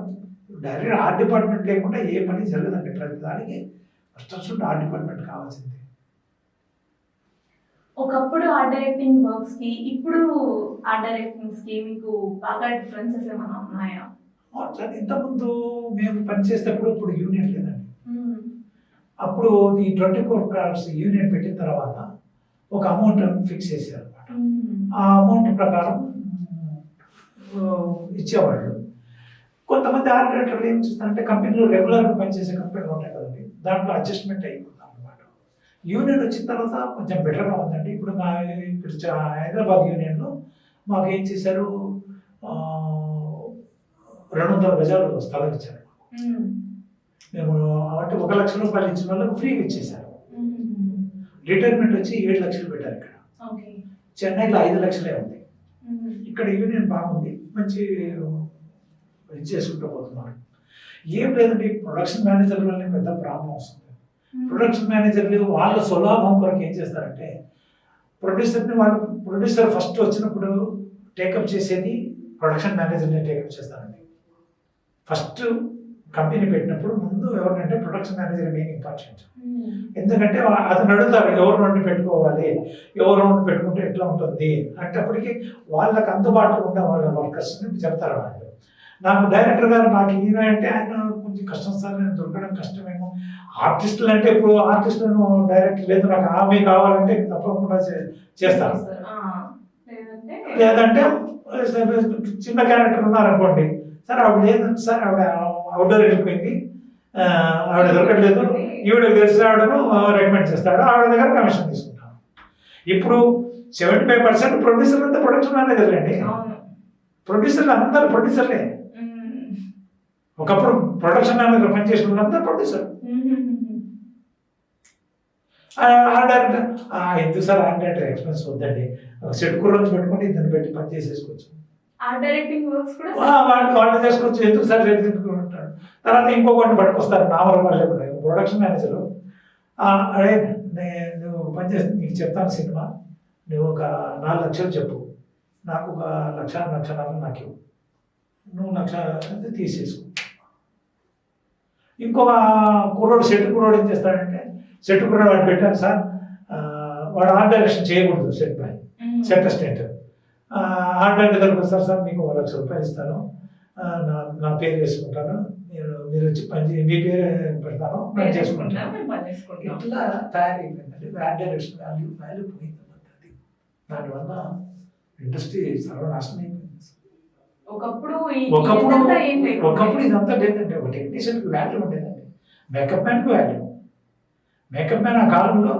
డైరెక్ట్ ఆర్ట్ డిపార్ట్మెంట్ లేకుండా ఏ పని జరగదండి. ప్రతి దానికి ఫస్ట్ ఆర్ట్ డిపార్ట్మెంట్ కావాల్సింది. ఒకప్పుడు ఆర్ట్ డైరెక్టింగ్ వర్క్స్ కి ఇప్పుడు ఆర్ట్ డైరెక్టింగ్స్ కి మీకు బాగా డిఫరెన్సెస్ ఏమైనా ఉన్నాయా? సార్ ఇంతకుముందు మేము పనిచేసేటప్పుడు ఇప్పుడు యూనియన్ లేదండి. మ్మ్. అప్పుడు ఈ 24 క్రాఫ్ట్స్ యూనియన్ పెట్టిన తర్వాత ఒక అమౌంట్ ఫిక్స్ చేశారు అనమాట. మ్మ్. ఆ అమౌంట్ ప్రకారం ఇచ్చేవాళ్ళు. కొంతమంది ఆర్ట్ డైరెక్టర్లు ఏం చేస్తారంటే కంపెనీలో రెగ్యులర్గా పనిచేసే కంపెనీలు ఉంటాయి కదండి, దాంట్లో అడ్జస్ట్మెంట్ అయిపోతాం అనమాట. యూనియన్ వచ్చిన తర్వాత కొంచెం బెటర్గా ఉందండి. ఇప్పుడు ఇప్పుడు హైదరాబాద్ యూనియన్లో మాకు ఏం చేశారు, 200 గజాలు స్థలం ఇచ్చారు. మ్మ్. మేము అంటే 1 లక్ష రూపాయలు ఇచ్చిన వాళ్ళకి ఫ్రీగా ఇచ్చేసారు. మ్మ్. రిటైర్మెంట్ వచ్చి 7 లక్షలు పెట్టారు ఇక్కడ. ఓకే. చెన్నైలో 5 లక్షలే ఉంది. మ్మ్. ఇక్కడ యూనియన్ బాగుంది, మంచి ఇది చేసుకుంటూ పోతున్నారు. ఏం లేదండి, ప్రొడక్షన్ మేనేజర్ వల్ల పెద్ద ప్రాబ్లం వస్తుంది. ప్రొడక్షన్ మేనేజర్లు వాళ్ళ స్వలాభం కొరకు ఏం చేస్తారంటే ప్రొడ్యూసర్ ఫస్ట్ వచ్చినప్పుడు టేకప్ చేసేది ప్రొడక్షన్ మేనేజర్ని టేకప్ చేస్తారండి. ఫస్ట్ కంపెనీ పెట్టినప్పుడు ముందు ఎవరినంటే ప్రొడక్షన్ మేనేజర్ మెయిన్ ఇంపార్టెంట్. మ్మ్. ఎందుకంటే అతను అడుగుతారు ఎవరు నుండి పెట్టుకోవాలి, ఎవరు నుండి పెట్టుకుంటే ఎట్లా ఉంటుంది అంటే అప్పటికి వాళ్ళకి అందుబాటులో ఉన్న వాళ్ళ వర్కర్స్ని చెప్తారు వాళ్ళు. నాకు డైరెక్టర్ గారు నాకు ఈయన అంటే ఆయన కొంచెం కష్టం సార్, నేను దొరకడం కష్టమేమో. ఆర్టిస్టులు అంటే ఇప్పుడు ఆర్టిస్టులను డైరెక్ట్ లేదు నాకు ఆమె కావాలంటే తప్పకుండా చేస్తాను. ఆ. లేదంటే లేదంటే చిన్న క్యారెక్టర్ ఉన్నారనుకోండి, సార్ ఆవిడ లేదంటే సార్ ఆవిడ అవుట్డోర్ వెళ్ళిపోయింది, ఆవిడ దొరకట్లేదు, ఈవిడ తెలిసిన ఆవిడను రికమెండ్ చేస్తాడు, ఆవిడ దగ్గర కమిషన్ తీసుకుంటాను. ఇప్పుడు 75% ప్రొడ్యూసర్లు అంతా ప్రొడక్షన్ మేనేజర్లే అండి. అవును. ప్రొడ్యూసర్లు అందరూ ప్రొడ్యూసర్లే. మ్మ్. ఒకప్పుడు ప్రొడక్షన్ మేనేజర్ పనిచేసిన వాళ్ళంతా ప్రొడ్యూసర్. మ్మ్. ఎందుకు సార్ అంటే ఎక్స్పెన్స్ వద్దండి, సెట్ కుర్రోజు పెట్టుకుంటే ఇద్దరు పెట్టి పని చేసేసుకోవచ్చు, ఆర్ట్ డైరెక్టింగ్ వర్క్స్ కూడా వాళ్ళు చేసుకోవచ్చు, ఎందుకు సార్ రేపు తిప్పుకుంటాడు. తర్వాత ఇంకొకటి పట్టుకొస్తారు నామల్ వాళ్ళు ప్రొడక్షన్ మేనేజర్, అదే నువ్వు పనిచేస్తే నీకు చెప్తాను సినిమా, నువ్వు ఒక 4 లక్షలు చెప్పు, నాకు ఒక 1,00,000 నాకు ఇవ్వు, నువ్వు 1,00,000 తీసేసుకో. ఇంకొక కుర్రోడు సెట్ కుర్రోడు ఏం చేస్తాడంటే సెట్ కుర్రోడు వాడు పెట్టాను సార్, వాడు ఆర్ట్ డైరెక్షన్ చేయకూడదు సెట్ పై, సెట్ అసిస్టెంట్ ఆర్ట్ డైరెక్టర్ దగ్గరకు వస్తారు, సార్ మీకు 1,00,000 రూపాయలు ఇస్తాను, నా పేరు వేసుకుంటాను, మీరు వచ్చి మీ పేరు పెడతాను, నేను చేసుకుంటాను. ఇట్లా తయారైపోయిందండి ఆర్ట్ డైరెక్షన్ వాల్యూ పోయింది. దానివల్ల ఇండస్ట్రీ సర్వనాశనం అయిపోయింది. ఒకప్పుడు ఇదంతా లేదండి, ఒక టెక్నీషియన్కి వాల్యూ ఉండేదండి, మేకప్ మ్యాన్కి వాల్యూ. మేకప్ మ్యాన్ ఆ కాలంలో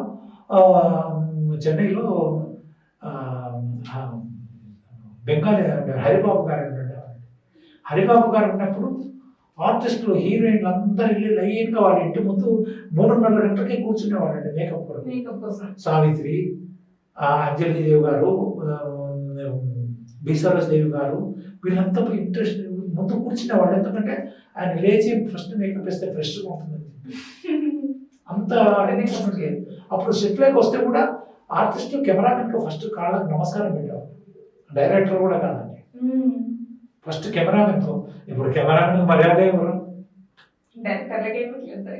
చెన్నైలో బెంగాలీ హరిబాబు గారు ఉండేవాళ్ళు. హరిబాబు గారు ఉన్నప్పుడు ఆర్టిస్టులు హీరోయిన్లు అందరూ వెళ్ళి లైన్గా వాళ్ళ ఇంటి ముందు 3:30 గంటలకి కూర్చునేవాళ్ళండి మేకప్ కోసం. సావిత్రి, అంజలి దేవి గారు, బి సరోజదేవి గారు, వీళ్ళంతా ఇంట్రెస్ట్ ముందు కూర్చునేవాళ్ళు. ఎందుకంటే ఆయన లేచి ఫస్ట్ మేకప్ వేస్తే ఫ్రెష్గా ఉంటుందని అంత ఇంట్రెస్ట్. అప్పుడు సెట్లోకి వస్తే కూడా ఆర్టిస్ట్ కెమెరామెన్కి ఫస్ట్ కాళ్ళకి నమస్కారం పెట్టేవాళ్ళు, డైరెక్టర్ కూడా కాదండి, ఫస్ట్ కెమెరామెన్కు. ఇప్పుడు కెమెరామెన్ మర్యాద ఇవ్వరు,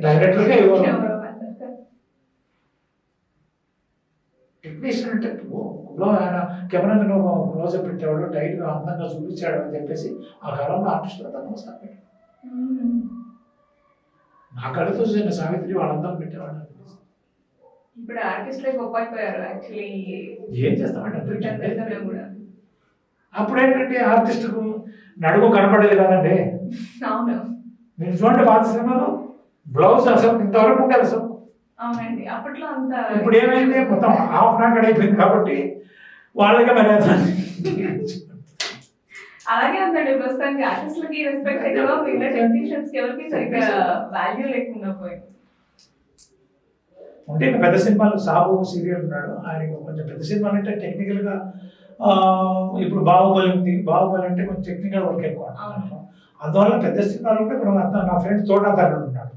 డైరెక్టర్గా ఇవ్వరు. టెక్నీషియన్ అంటే ఆయన కెమెరామెన్ క్లోజప్ పెట్టేవాడు, టైట్గా అందంగా చూపించాడు అని చెప్పేసి ఆ కాలంలో ఆర్టిస్టులు అంతా నమస్కారం పెట్టాడు. నా కళ్ళతో చూసిన సావిత్రి వాళ్ళందరూ పెట్టేవాడు. ఇప్పుడు ఆర్టిస్టులే గొప్ప అయిపోయారు యాక్చువల్లీ. ఏం చేస్తామంటే అప్పుడు ఏంటంటే ఆర్టిస్టుకు నడుము కనపడేది కాదండి. అవును. మీరు చూడండి పాత సినిమాలో బ్లౌజ్ అసలు ఇంతవరకు ఉండేది అసలు. అవునండి, అప్పట్లో అంత. ఇప్పుడు ఏమైంది, మొత్తం హాఫ్ నాకడ్ అయిపోయింది కాబట్టి వాళ్ళకే మర్యాద. అలాగే ఉందండి ప్రస్తుతానికి, ఆర్టిస్టులకి రెస్పెక్ట్ ఎక్కువ, మిగతా టెక్నీషియన్స్ కి ఎవరికి సరిగ్గా వాల్యూ లేకుండా పోయింది. ఉంటే పెద్ద సినిమాలు సాబు సీరియల్ ఉన్నాడు, ఆయనకి కొంచెం పెద్ద సినిమాలు అంటే టెక్నికల్గా, ఇప్పుడు బాహుబలి ఉంది, బాహుబలి అంటే కొంచెం టెక్నికల్ వర్క్ ఎక్కువ, అందువల్ల పెద్ద సినిమాలు ఉంటే ఇప్పుడు నా ఫ్రెండ్ తోటాతరుడు ఉన్నాడు.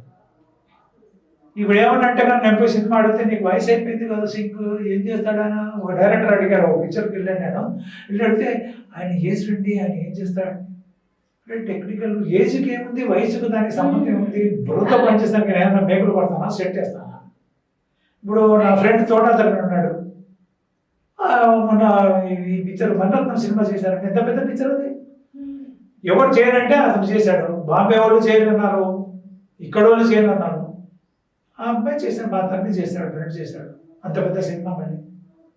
ఇప్పుడు ఏమన్నంటే కానీ నేను సినిమా అడిగితే నీకు వయసు అయిపోయింది కదా సింక్ ఏం చేస్తాడని ఒక డైరెక్టర్ అడిగాడు. ఒక పిక్చర్కి వెళ్ళాను నేను, వెళ్ళి అడిగితే ఆయన ఏజ్ రండి, ఆయన ఏం చేస్తాడు అంటే టెక్నికల్. ఏజ్కి ఏముంది, వయసుకు దానికి సంబంధం ఉంది, బుర్రతో పనిచేస్తాను కానీ ఏమన్నా మేకులు పడతానా, సెట్ వేస్తానా. ఇప్పుడు నా ఫ్రెండ్ తోటాతరుడు ఉన్నాడు, మన ఈ పిక్చర్ మణిరత్నం సినిమా చేశారంటే ఎంత పెద్ద పిక్చర్ అది. ఎవరు చేయనంటే అతను చేశాడు. బాంబే వాళ్ళు చేయనున్నారు, ఇక్కడ వాళ్ళు చేయనున్నారు. ఆ అబ్బాయి చేశాడు, బాగా అన్ని చేశాడు, ఫ్రెండ్ చేశాడు. అంత పెద్ద సినిమా మళ్ళీ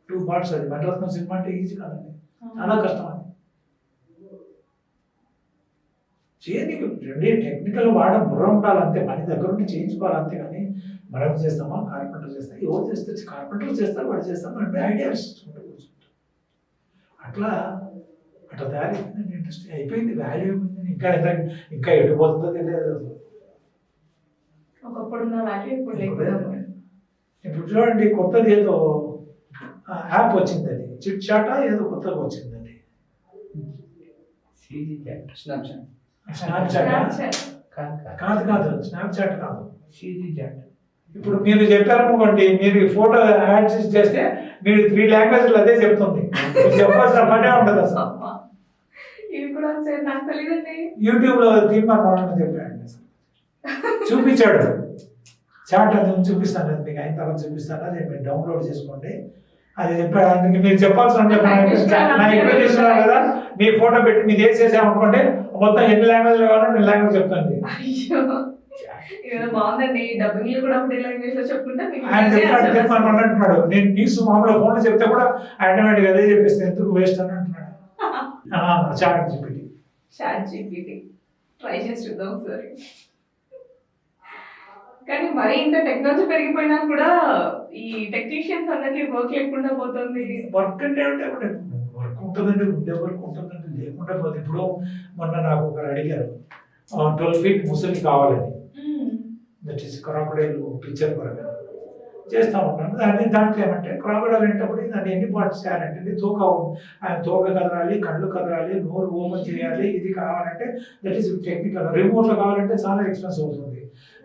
2 parts అది. మణిరత్నం సినిమా అంటే ఈజీ కాదండి, చాలా కష్టం అది. చేయనీకు రెండే టెక్నికల్ బుర్ర ఉండాలి అంతే, మన దగ్గర ఉండి చేయించుకోవాలి అంతే. కానీ మనం చేస్తామా, కార్పెంటర్ చేస్తాం, ఎవరు చేస్తే కార్పెంటర్ చేస్తారు, వాడు చేస్తాం, అంటే ఐడియాస్ అట్లా అట్లా తయారైంది. ఇంట్రెస్ట్ అయిపోయింది, వాల్యూ అయిపోయింది. ఇంకా ఎడిపోతుందో తెలియదు. ఒకప్పుడున్న వాల్యూ ఇప్పుడు లేకపోతే. ఇప్పుడు చూడండి, కొత్తది ఏదో యాప్ వచ్చింది, అది చిట్ చాటా ఏదో కొత్తగా వచ్చింది. అది స్నాప్చాట్ కాదు, కాదు స్నాప్చాట్ కాదు, ఇప్పుడు మీరు చెప్పారనుకోండి, మీరు ఫోటో యాడ్ చేస్తే మీరు 3 languages అదే చెప్తుంది. చెప్పాల్సిన పనే ఉండదు అసలు. ఇవి కూడా వచ్చాయి, నాకు తెలియదండి. యూట్యూబ్ లో తీర్మానం చెప్పాడు, చూపించాడు. చాట్ అది చూపిస్తాను, మీకు అయిన తర్వాత చూపిస్తాను, అది మీరు డౌన్లోడ్ చేసుకోండి. అది చెప్పాడు. అందుకే మీరు చెప్పాల్సిన తీసుకున్నారు కదా, మీ ఫోటో పెట్టి మీరు ఏం చేసామనుకోండి, మొత్తం ఎన్ని లాంగ్వేజ్ కావాలో నేను లాంగ్వేజ్ చెప్తాను. ఇదేదో బాగుందండి, డబ్బింగ్ కూడా ఒకటి లాంగ్వేజ్ లో చెప్పుకుంటే ఆయన చెప్పాడు, తీర్మానం అంటున్నాడు. నేను న్యూస్ మామూలుగా ఫోన్లో చెప్తే కూడా ఆటోమేటిక్ అదే చెప్పేస్తే ఎందుకు వేస్ట్ అని అంటున్నాడు. చాట్ జీపీటీ ట్రై చేసి చూద్దాం ఒకసారి. కానీ మరి ఇంత టెక్నాలజీ పెరిగిపోయినా కూడా ఈ టెక్నీషియన్స్ అందరికి వర్క్ లేకుండా పోతుంది. వర్క్ అంటే వర్క్ ఉంటుందండి, ఉండే వర్క్ ఉంటుందండి, లేకుండా పోతుంది. ఇప్పుడు మొన్న నాకు ఒకరు అడిగారు, 12 feet ముసలి కావాలని, దట్ ఈస్ క్రాకడైల్ పిక్చర్ పరంగా చేస్తూ ఉన్నాను. దాంట్లో ఏమంటే క్రాకడైల్ అనేటప్పుడు దాన్ని ఎన్ని పార్ట్స్ చేయాలంటే తోక కదరాలి, కళ్ళు కదరాలి, నోరు ఓపెన్ చేయాలి, ఇది కావాలంటే దట్ ఈస్ టెక్నికల్. రిమోట్లో కావాలంటే చాలా ఎక్స్పెన్సివ్ అవుతుంది.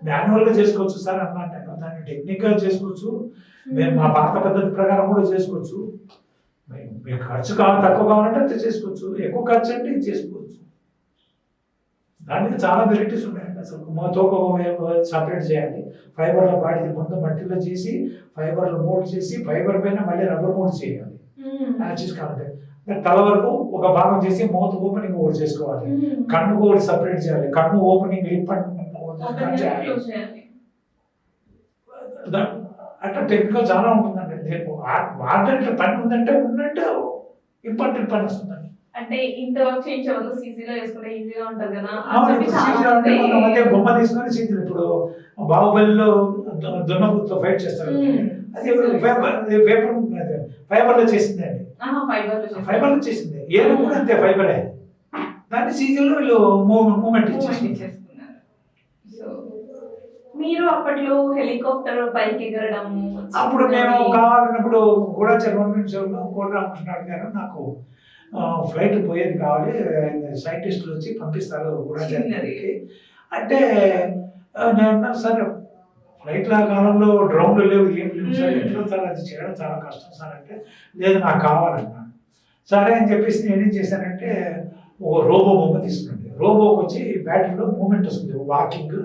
మాన్యువల్గా చేసుకోవచ్చు సార్ అన్నాను నేను. దాన్ని టెక్నిక్గా చేసుకోవచ్చు, మేము మా పాత పద్ధతి ప్రకారం కూడా చేసుకోవచ్చు. మీకు ఖర్చు తక్కువ కావాలంటే అది చేసుకోవచ్చు, ఎక్కువ ఖర్చు అంటే ఇది చేసుకోవచ్చు. దానికి చాలా వెరైటీస్ ఉన్నాయండి. అసలు తోక సపరేట్ చేయాలి, ఫైబర్లో వాడి ముందు మట్టిలో చేసి ఫైబర్లో మోల్డ్ చేసి ఫైబర్ పైన మళ్ళీ రబ్బర్ మోల్డ్ చేయాలి. యాక్సిస్ కావాలంటే తల వరకు ఒక భాగం చేసి మౌత్ ఓపెనింగ్ ఒకటి చేసుకోవాలి, కన్ను ఒకటి సపరేట్ చేయాలి, కన్ను ఓపెనింగ్ అట్లా టెక్నికల్ చాలా ఉంటుందండి. వాడంటే పని ఉందంటే ఉన్నట్టు ఇంపార్టెంట్ పని వస్తుందండి. అంటే ఇంత వర్క్ చేయించవద్దు, సీజీలో వేసుకుంటే ఈజీగా ఉంటుంది కదా. బొమ్మ తీసుకొని సీజీ, ఇప్పుడు బాహుబలిలో దున్నపుతో ఫైట్ చేస్తారు, అది ఫైబర్లో చేసింది అండి. ఫైబర్లో చేసింది, ఏదో కూడా అంతే ఫైబరే. దాన్ని సీజన్లో వీళ్ళు మూమెంట్ ఇచ్చేసుకున్నారు. మీరు అప్పట్లో హెలికాప్టర్ పైకి ఎగరడం, అప్పుడు నేను కావాలన్నప్పుడు కూడా చర్మలో కోట రామకృష్ణ గారు నాకు ఫ్లైట్ పోయేది కావాలి, సైంటిస్టులు వచ్చి పంపిస్తారు కూడా జరిగినకి అంటే నేను అన్నాను, సార్ ఫ్లైట్ల కాలంలో డ్రోన్లు లేవు, ఏం లేవు సార్, ఎట్లా సార్ అది చేయడం చాలా కష్టం సార్ అంటే, లేదు నాకు కావాలన్నాను. సరే అని చెప్పేసి నేనేం చేశానంటే ఒక రోబో బొమ్మ తీసుకున్నాను. రోబోకి వచ్చి బ్యాటరీలో మూమెంట్ వస్తుంది, వాకింగ్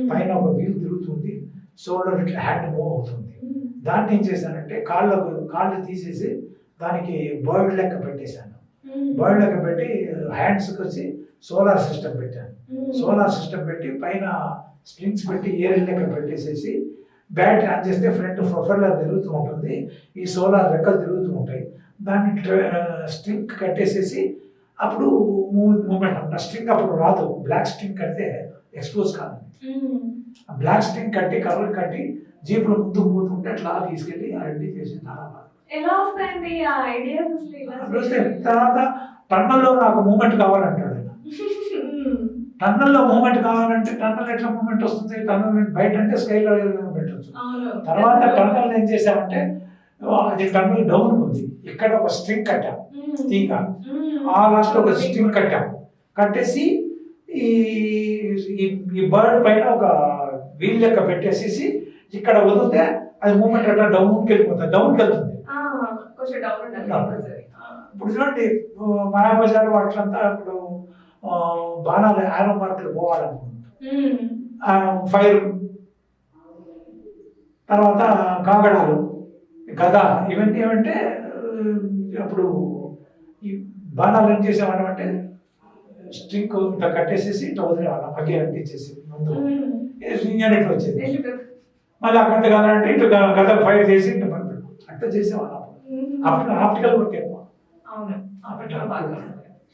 పైన ఒక వీల్ తిరుగుతుంది, షోల్డర్ ఇట్లా హ్యాండ్ మూవ్ అవుతుంది. దాన్ని ఏం చేశానంటే కాళ్ళు తీసేసి దానికి బర్డ్ లెక్క పెట్టేశాను. బర్డ్ లెక్క పెట్టి హ్యాండ్స్కి వచ్చి సోలార్ సిస్టమ్ పెట్టాను. సోలార్ సిస్టమ్ పెట్టి పైన స్ప్రింగ్స్ పెట్టి ఏరియల్ లెక్క పెట్టేసేసి బ్యాటరీ ఆన్ చేస్తే ఫ్రంట్ ప్రొఫైలర్ తిరుగుతూ ఉంటుంది, ఈ సోలార్ రెక్కలు తిరుగుతూ ఉంటాయి. దాన్ని స్ట్రింగ్ కట్టేసేసి అప్పుడు మూమెంట్ అంట. స్ట్రింగ్ అప్పుడు రాదు, బ్లాక్ స్ట్రింగ్ కడితే ఎక్స్పోజ్ కాదు. బ్లాక్ స్ట్రింగ్ కట్టి కవర్ కట్టి జీపులో ముందుకు పోతుంటే అట్లా తీసుకెళ్ళి రెడీ చేసి తర్వాత టన్నల్లో నాకు మూమెంట్ కావాలంటాడు ఆయన. టన్నల్లో మూమెంట్ కావాలంటే టన్నల్ ఎట్లా మూమెంట్ వస్తుంది, టన్నల్ బయట అంటే స్కైలో పెట్టచ్చు. తర్వాత టన్నల్ ఏం చేసామంటే అది టన్నల్ డౌన్ ఉంది, ఇక్కడ ఒక స్ట్రింగ్ కట్టాం తీగ, ఆ లాస్ట్ ఒక స్ట్రింగ్ కట్టాం, కట్టేసి ఈ బర్డ్ పైన ఒక వీల్ లెక్క పెట్టేసేసి ఇక్కడ వదిలితే అది మూమెంట్ అట్లా డౌన్కి వెళ్ళిపోతుంది, డౌన్కి వెళ్తుంది. ఇప్పుడు చూడండి మాయాబజార్ వాటిలంతా ఇప్పుడు బాణాలు ఆరో మార్కులు పోవాలనుకుంటున్నాం, ఫైర్ తర్వాత కాగడాలు గద, ఇవన్నీ ఏమంటే అప్పుడు ఈ బాణాలు ఏం చేసేవాళ్ళం అంటే స్ట్రింగ్ ఇట్లా కట్టేసేసి ఇట్లా వదిలేవాళ్ళం అగ్గే అంటించేసి ముందు ఇంజనెట్ వచ్చేది. మళ్ళీ అక్కడ కావాలంటే ఇటు గద ఫైర్ చేసి ఇట్లా పనిపెట్టు అట్లా చేసేవాళ్ళం. అప్పుడు ఆప్టికల్ వర్క్ ఎక్కువ.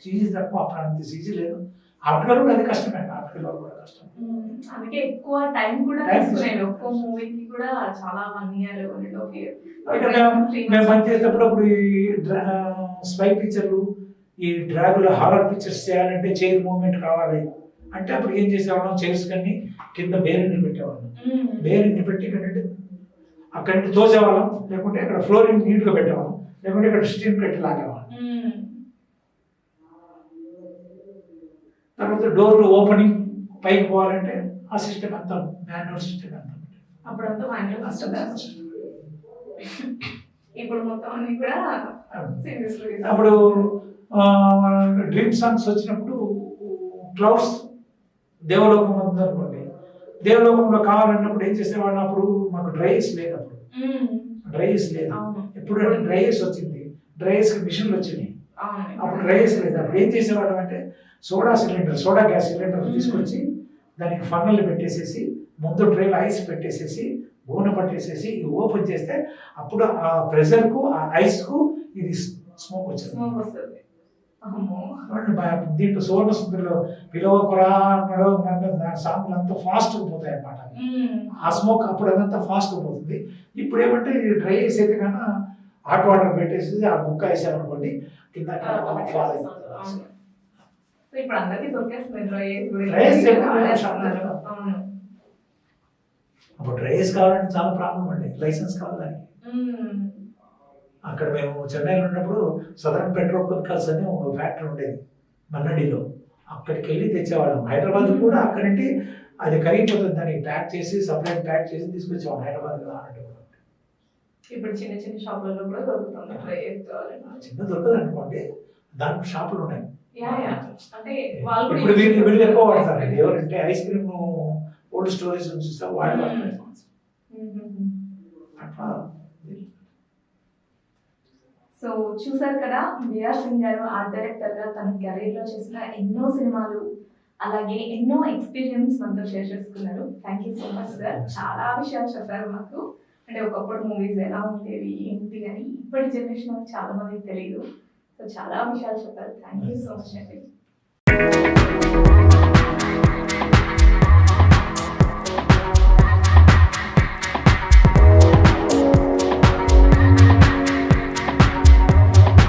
సీజీ తక్కువ, అప్పుడు అంత సీజీ లేదు. ఆప్టికల్ కూడా అది కష్టమే, ఆప్టికల్ వర్క్ కూడా కష్టం. అందుకే ఎక్కువ టైం కూడా తీసుకునేది ఒక్కో మూవీకి కూడా చాలా 1 year 1.5 year. మేము పని చేసేటప్పుడు అప్పుడు ఈ స్పై పిక్చర్లు, ఈ డ్రాగుల హారర్ పిక్చర్స్ చేయాలంటే చైర్ మూవ్మెంట్ కావాలి అంటే అప్పుడు ఏం చేసేవాళ్ళం, చైర్స్ కన్నీ కింద బేరింగ్లు పెట్టేవాళ్ళం. బేరింగ్లు పెట్టి అక్కడి నుంచి తోసేవాళ్ళం, లేకుంటే ఇక్కడ ఫ్లోరింగ్ నీట్గా పెట్టేవాళ్ళం, లేకుంటే ఇక్కడ స్టీమ్ పెట్టి లాగేవాళ్ళం. తర్వాత డోర్లు ఓపెనింగ్ పైకి పోవాలంటే ఆ సిస్టమ్ అంతా మాన్యువల్ సిస్టమ్ అంతా. అప్పుడంతా మాన్యువల్ సిస్టమ్. ఇప్పుడు మొత్తం అన్ని కూడా అప్పుడు డ్రీమ్ సాంగ్స్ వచ్చినప్పుడు క్లౌడ్స్ దేవలోకం ఉందనుకోండి, దేవలోకంలో కావాలన్నప్పుడు ఏం చేసేవాళ్ళం, అప్పుడు మాకు డ్రైస్ లేదు. అప్పుడు డ్రైస్ లేదు. ఎప్పుడు డ్రైస్ వచ్చింది, డ్రైస్ మిషన్లు వచ్చినాయి. అప్పుడు డ్రైస్ లేదు. అప్పుడు ఏం చేసేవాళ్ళం అంటే సోడా గ్యాస్ సిలిండర్ తీసుకొచ్చి దానికి ఫన్నల్ పెట్టేసేసి ముందు ట్రైల్ ఐస్ పెట్టేసేసి గూనె పట్టేసేసి ఓపెన్ చేస్తే అప్పుడు ఆ ప్రెషర్కు ఆ ఐస్కు ఇది స్మోక్ వచ్చింది. దీంట్లో సువర్ణ సుందరిలో పిలవకురా సాంగ్లు అంతా ఫాస్ట్గా పోతాయి అన్నమాట. ఆ స్మోక్ అప్పుడు అదంతా ఫాస్ట్గా పోతుంది. ఇప్పుడు ఏమంటే డ్రై ఐస్ అయితే కన్నా హాట్ వాటర్ పెట్టేసి ఆ బుక్క వేసామనుకోండి కింద ఫాల్ అయిపోతుంది. ఇప్పుడు అందరికీ దొరికేస్తుంది అప్పుడు డ్రైస్ కావాలంటే చాలా ప్రాబ్లం అండి, లైసెన్స్ కావాలి. అక్కడ మేము చెన్నైలో ఉన్నప్పుడు సదరన్ పెట్రోకెమికల్స్ అని ఒక ఫ్యాక్టరీ ఉండేది మన్నడిలో, అక్కడికి వెళ్ళి తెచ్చేవాళ్ళం. హైదరాబాద్ కూడా అక్కడి నుండి అది కరిగిపోతుంది, దానికి ప్యాక్ చేసి సపరేట్ ప్యాక్ చేసి తీసుకొచ్చేవాళ్ళం హైదరాబాద్ అన్నట్టు. ఇప్పుడు చిన్న చిన్న షాపులలో కూడా దొరుకుతుంది. చిన్న దొరకదు అనుకోండి, దానికి షాపులు ఉన్నాయి. ఇప్పుడు వీళ్ళు ఎక్కువ వాడతారండి. ఎవరంటే ఐస్ క్రీమ్ ఓల్డ్ స్టోరీస్ చూస్తే వాళ్ళు అట్లా. సో చూసారు కదా, బిఆర్ సింగ్ గారు ఆర్ట్ డైరెక్టర్ గా తన కెరీర్ లో చేసిన ఎన్నో సినిమాలు అలాగే ఎన్నో ఎక్స్పీరియన్స్ మనతో షేర్ చేసుకున్నారు. Thank you so much sir. చాలా విషయాలు చెప్పారు మాకు. అంటే ఒకప్పుడు మూవీస్ ఎలా ఉండేవి ఏంటి అని ఇప్పటి జనరేషన్ చాలా మందికి తెలియదు. సో చాలా విషయాలు చెప్పారు. థ్యాంక్ యూ సో మచ్ అండి.